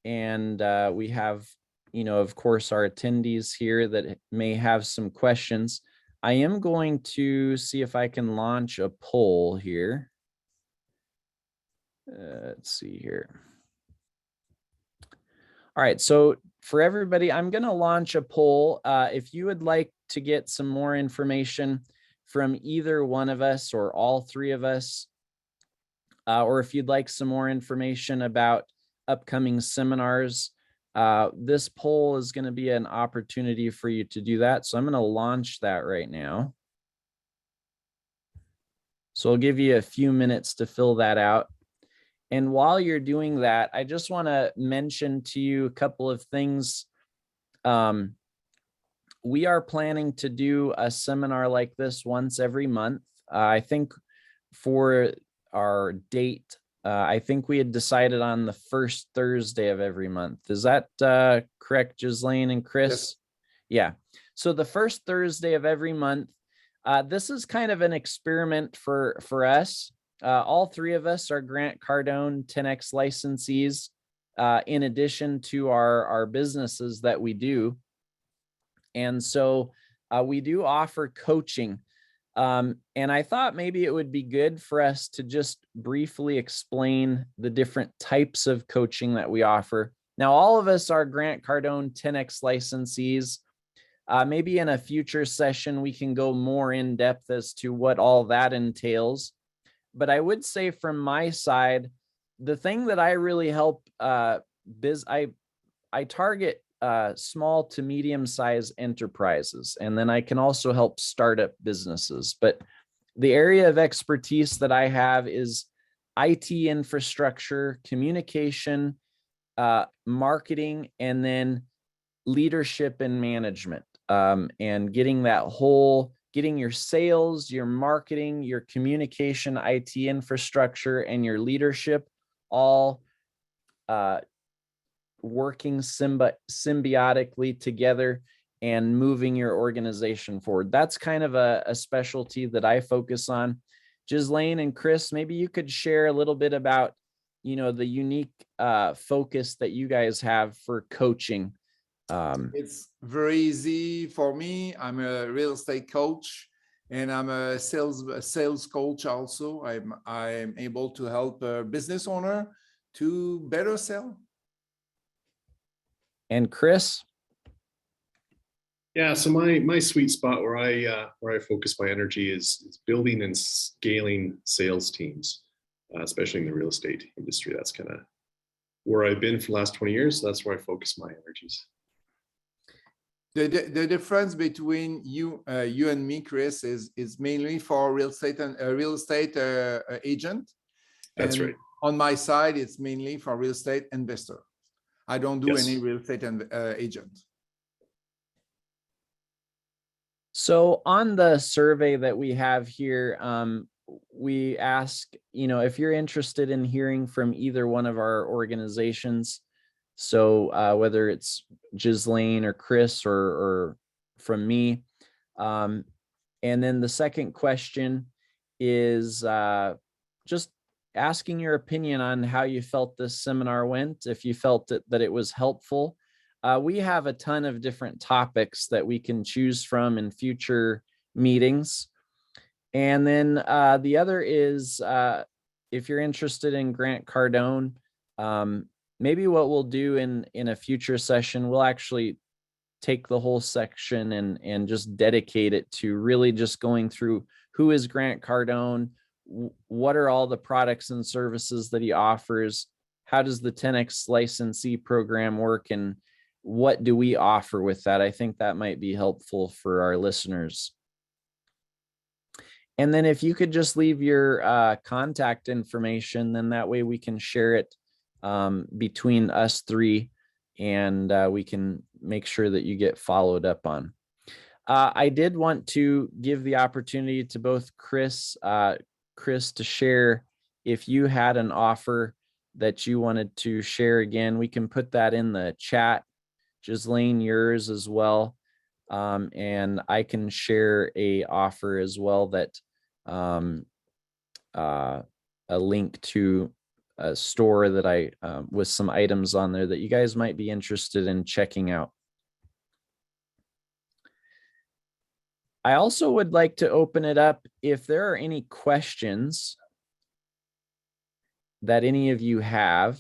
And we have, of course, our attendees here that may have some questions. I am going to see if I can launch a poll here. Let's see here. All right, so for everybody, I'm going to launch a poll. If you would like to get some more information from either one of us or all three of us, or if you'd like some more information about upcoming seminars, this poll is going to be an opportunity for you to do that. So I'm going to launch that right now. So I'll give you a few minutes to fill that out. And while you're doing that, I just want to mention to you a couple of things. We are planning to do a seminar like this once every month. I think for our date, I think we had decided on the first Thursday of every month. Is that correct, Ghislaine and Chris? Yes. Yeah. So the first Thursday of every month, this is kind of an experiment for us. All three of us are Grant Cardone 10X licensees, in addition to our businesses that we do. And so we do offer coaching And I thought maybe it would be good for us to just briefly explain the different types of coaching that we offer. Now, all of us are Grant Cardone 10X licensees. Maybe in a future session, we can go more in depth as to what all that entails. But I would say from my side, the thing that I really help I target small to medium sized enterprises, and then I can also help startup businesses. But the area of expertise that I have is IT infrastructure, communication, marketing, and then leadership and management, and getting your sales, your marketing, your communication, IT infrastructure, and your leadership all working symbiotically together and moving your organization forward. That's kind of a specialty that I focus on. Ghislaine and Chris, maybe you could share a little bit about, the unique focus that you guys have for coaching. It's very easy for me. I'm a real estate coach, and I'm a sales coach also. I'm able to help a business owner to better sell. And Chris? Yeah, so my sweet spot where I focus my energy is building and scaling sales teams, especially in the real estate industry. That's kind of where I've been for the last 20 years. So that's where I focus my energies. The difference between you and me, Chris, is mainly for real estate and real estate agent. That's And right. on my side, it's mainly for real estate investor. I don't do Yes. any real estate agent. So on the survey that we have here, we ask, if you're interested in hearing from either one of our organizations. So whether it's Ghislaine or Chris or from me. And then the second question is just asking your opinion on how you felt this seminar went, if you felt that it was helpful. We have a ton of different topics that we can choose from in future meetings. And then the other is, if you're interested in Grant Cardone, maybe what we'll do in a future session, we'll actually take the whole section and just dedicate it to really just going through who is Grant Cardone, what are all the products and services that he offers, how does the 10X licensee program work, and what do we offer with that? I think that might be helpful for our listeners. And then if you could just leave your contact information, then that way we can share it between us three, and we can make sure that you get followed up on. I did want to give the opportunity to both Chris to share if you had an offer that you wanted to share again. We can put that in the chat. Ghislaine, yours as well. And I can share a offer as well, that a link to a store that I with some items on there that you guys might be interested in checking out. I also would like to open it up if there are any questions that any of you have.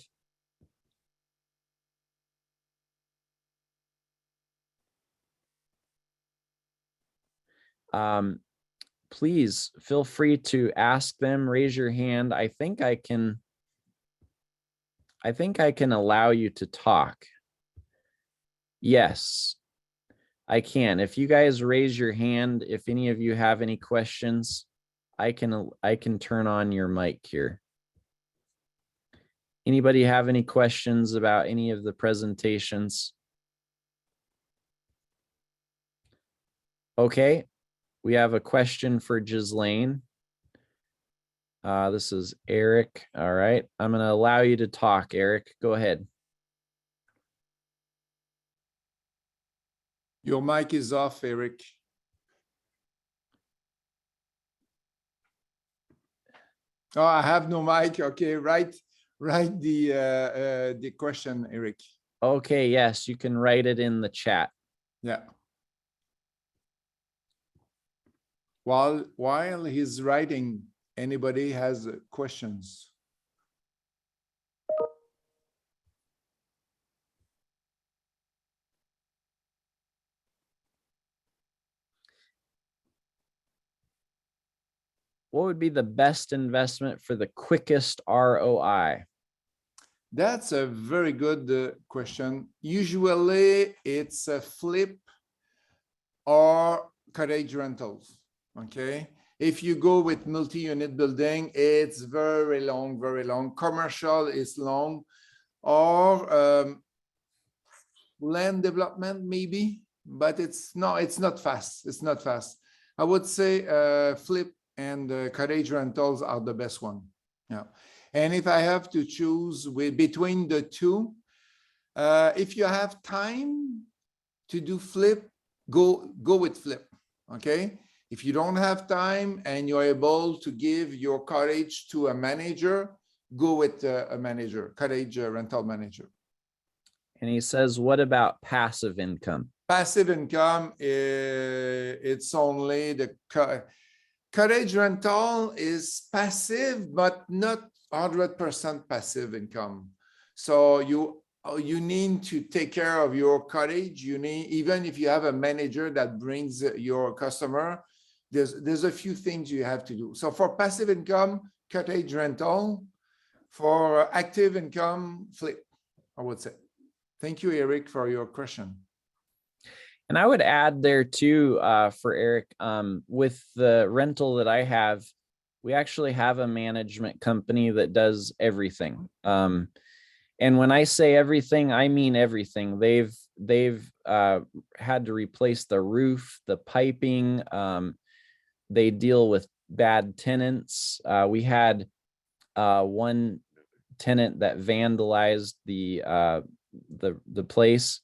Please feel free to ask them, raise your hand. I think I can allow you to talk. Yes, I can. If you guys raise your hand, if any of you have any questions, I can turn on your mic here. Anybody have any questions about any of the presentations? Okay, we have a question for Ghislaine. This is Eric. All right, I'm going to allow you to talk, Eric. Go ahead. Your mic is off, Eric. Oh, I have no mic. Okay, write the question, Eric. Okay, yes, you can write it in the chat. Yeah. While he's writing, anybody has questions? What would be the best investment for the quickest ROI? That's a very good question. Usually it's a flip or cottage rentals, okay? If you go with multi-unit building, it's very long, very long. Commercial is long, or land development maybe, but it's not fast. It's not fast. I would say flip and cottage rentals are the best one. Yeah. And if I have to choose between the two, if you have time to do flip, go with flip. Okay. If you don't have time and you're able to give your cottage to a manager, go with a manager, cottage rental manager. And he says, what about passive income? Passive income, it's only the cottage rental is passive, but not 100% passive income. So you need to take care of your cottage. You need, even if you have a manager that brings your customer, there's a few things you have to do. So for passive income, cottage rental. For active income, flip, I would say. Thank you, Eric, for your question. And I would add there too, for Eric, with the rental that I have, we actually have a management company that does everything. And when I say everything, I mean everything. They've had to replace the roof, the piping. They deal with bad tenants. We had one tenant that vandalized the place,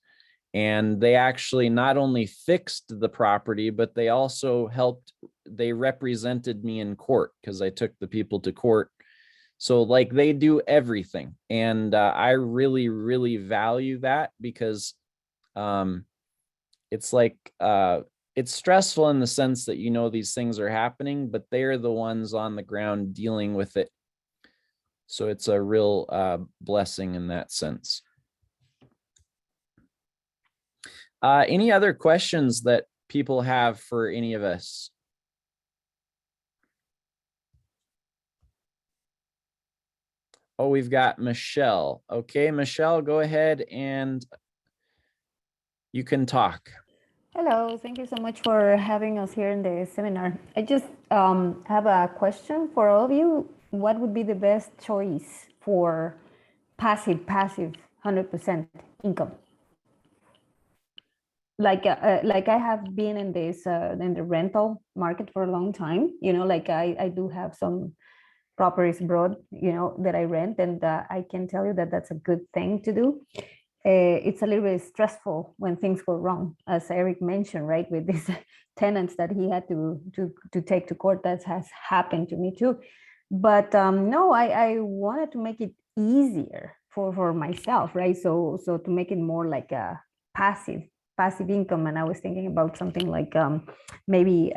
and they actually not only fixed the property, but they also they represented me in court because I took the people to court. So like they do everything. And I really, really value that because it's like, it's stressful in the sense that, you know, these things are happening, but they're the ones on the ground dealing with it. So it's a real blessing in that sense. Any other questions that people have for any of us? Oh, we've got Michelle. Okay, Michelle, go ahead and you can talk. Hello, thank you so much for having us here in the seminar. I just have a question for all of you. What would be the best choice for passive 100% income? Like I have been in this in the rental market for a long time. You know, like I do have some properties abroad, you know, that I rent, and I can tell you that that's a good thing to do. It's a little bit stressful when things go wrong, as Eric mentioned, right, with these tenants that he had to take to court. That has happened to me too. But no, I wanted to make it easier for myself, right? So to make it more like a passive income. And I was thinking about something like maybe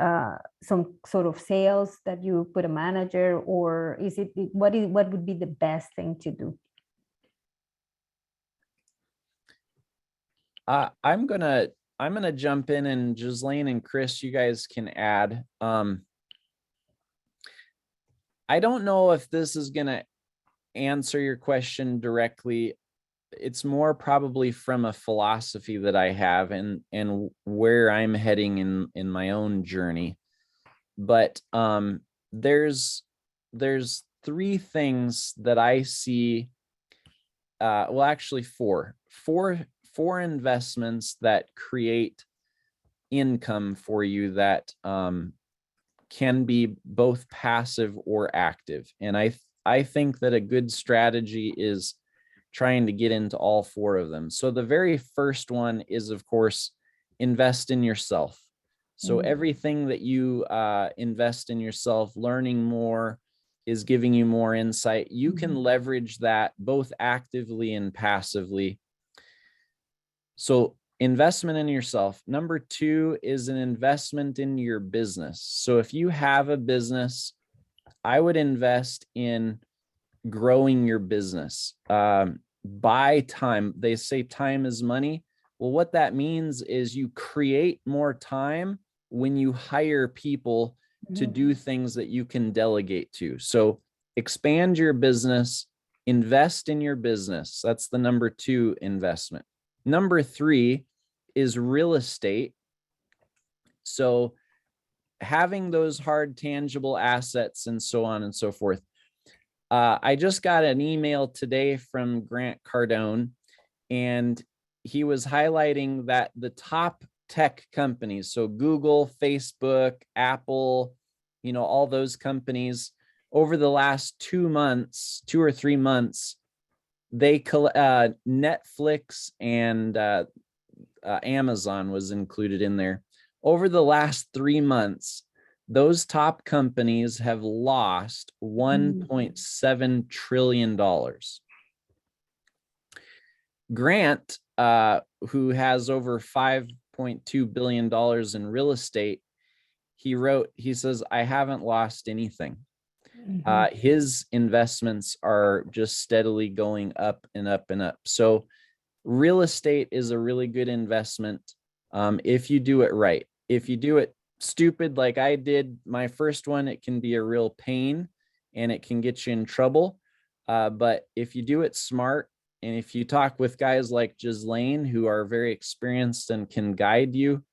some sort of sales that you put a manager, or what would be the best thing to do? I'm gonna jump in, and Ghislaine and Chris, you guys can add. I don't know if this is gonna answer your question directly. It's more probably from a philosophy that I have and where I'm heading in my own journey. But there's three things that I see. Well, actually four investments that create income for you that can be both passive or active. And I think that a good strategy is trying to get into all four of them. So the very first one is, of course, invest in yourself. So everything that you invest in yourself, learning more, is giving you more insight. You can leverage that both actively and passively. So investment in yourself. Number two is an investment in your business. So if you have a business, I would invest in growing your business. Buy time. They say time is money. Well, what that means is you create more time when you hire people to do things that you can delegate to. So expand your business, invest in your business. That's the number two investment. Number three is real estate. So having those hard tangible assets and so on and so forth. I just got an email today from Grant Cardone, and he was highlighting that the top tech companies, so Google, Facebook, Apple, all those companies, over the last 2 months, 2 or 3 months, they Netflix and Amazon was included in there. Over the last 3 months, those top companies have lost $1.7 trillion. Grant, who has over $5.2 billion in real estate, he says, I haven't lost anything. His investments are just steadily going up and up and up. So real estate is a really good investment if you do it right. If you do it stupid like I did my first one, it can be a real pain and it can get you in trouble. But if you do it smart, and if you talk with guys like Ghislaine, who are very experienced and can guide you,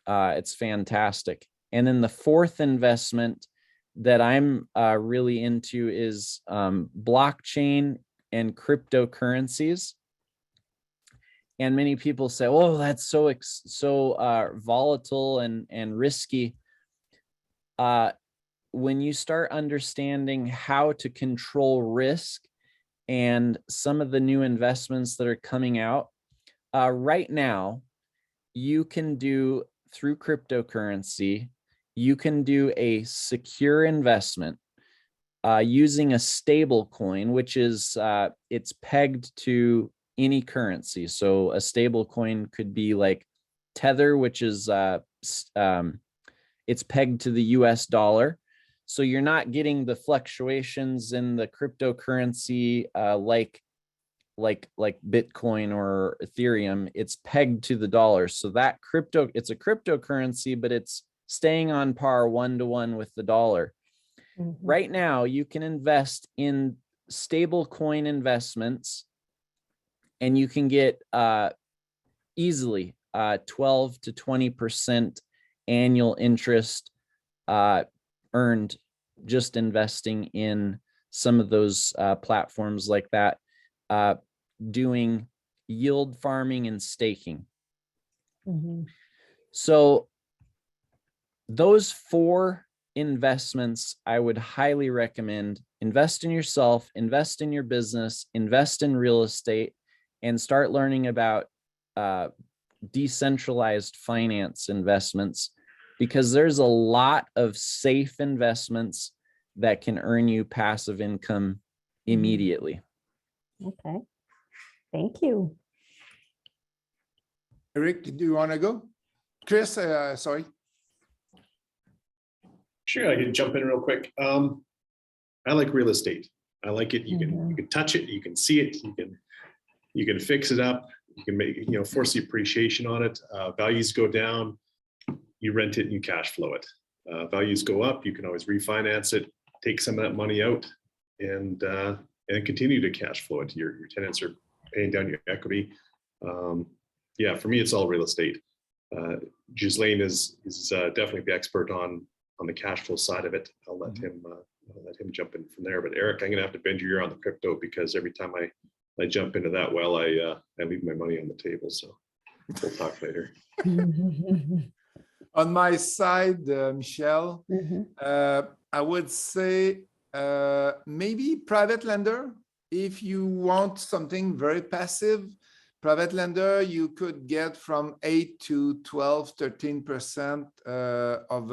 it's fantastic. And then the fourth investment that I'm really into is blockchain and cryptocurrencies. And many people say, oh, that's so volatile and risky. When you start understanding how to control risk and some of the new investments that are coming out right now, you can do through cryptocurrency, you can do a secure investment using a stable coin, which is it's pegged to any currency. So a stable coin could be like Tether, which is it's pegged to the US dollar. So you're not getting the fluctuations in the cryptocurrency like Bitcoin or Ethereum. It's pegged to the dollar. So that it's a cryptocurrency, but it's staying on par 1-to-1 with the dollar. Right now, you can invest in stable coin investments, and you can get easily 12 to 20% annual interest earned just investing in some of those platforms like that, doing yield farming and staking. So those 4 investments I would highly recommend. Invest in yourself, invest in your business, invest in real estate, and start learning about decentralized finance investments, because there's a lot of safe investments that can earn you passive income immediately. Okay, thank you. Eric, do you want to go? Chris, sorry. Sure, I can jump in real quick. I like real estate. I like it. You can touch it. You can see it. You can fix it up. You can make, force the appreciation on it. Values go down, you rent it and you cash flow it. Values go up, you can always refinance it, take some of that money out, and continue to cash flow it. Your tenants are paying down your equity. Yeah, for me, it's all real estate. Ghislaine is definitely the expert on the cash flow side of it. I'll let him jump in from there. But Eric, I'm gonna have to bend your ear on the crypto, because every time I jump into that well, I leave my money on the table. So we'll talk later. On my side, Michelle, I would say maybe private lender. If you want something very passive, private lender, you could get from 8 to 12, 13% of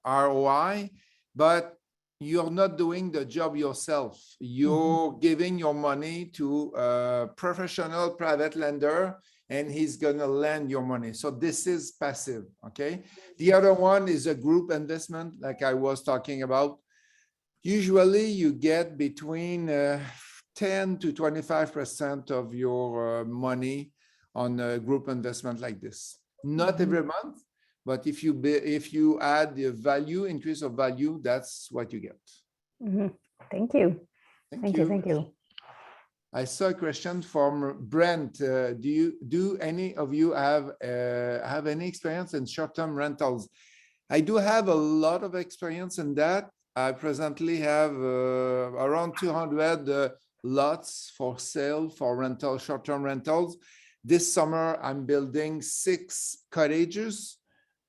ROI. But you're not doing the job yourself. You're giving your money to a professional private lender, and he's gonna lend your money. So this is passive, okay? The other one is a group investment, like I was talking about. Usually you get between 10 to 25% of your money on a group investment like this. Not every month, but if you add the value, increase of value, that's what you get. Thank you. Thank you. I saw a question from Brent. Do any of you have any experience in short-term rentals? I do have a lot of experience in that. I presently have around 200 lots for sale for rental, short-term rentals. This summer, I'm building 6 cottages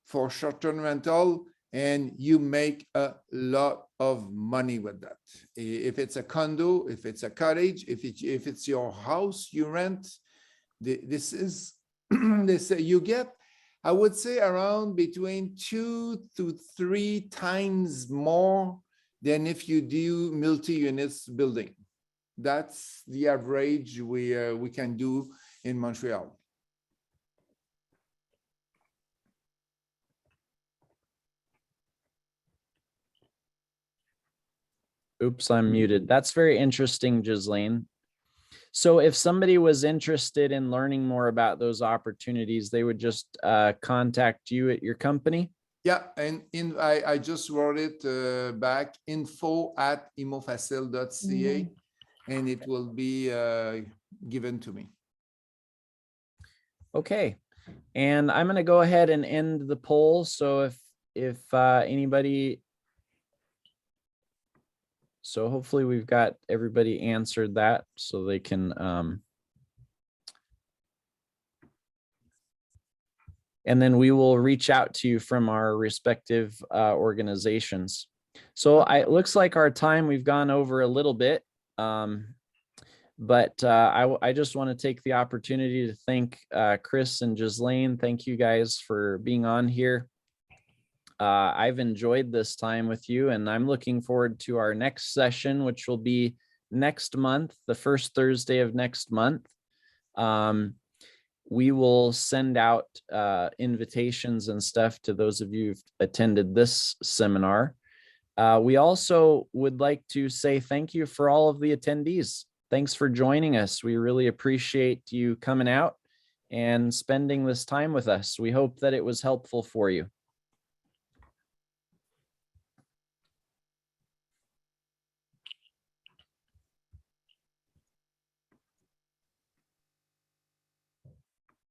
for short-term rental, and you make a lot of money with that. If it's a condo, if it's a cottage, if it's your house you rent, this is this you get, I would say, around between 2 to 3 times more than if you do multi-units building. That's the average we can do in Montreal. Oops, I'm muted. That's very interesting, Ghislaine. So if somebody was interested in learning more about those opportunities, they would just contact you at your company? Yeah, and I just wrote it back, info@imofacil.ca, and it will be given to me. Okay, and I'm going to go ahead and end the poll. So if anybody, so hopefully we've got everybody answered that so they can, and then we will reach out to you from our respective organizations. So it looks like our time, we've gone over a little bit. But I just want to take the opportunity to thank Chris and Ghislaine. Thank you guys for being on here. I've enjoyed this time with you, and I'm looking forward to our next session, which will be next month, the first Thursday of next month. We will send out invitations and stuff to those of you who've attended this seminar. We also would like to say thank you for all of the attendees. Thanks for joining us. We really appreciate you coming out and spending this time with us. We hope that it was helpful for you.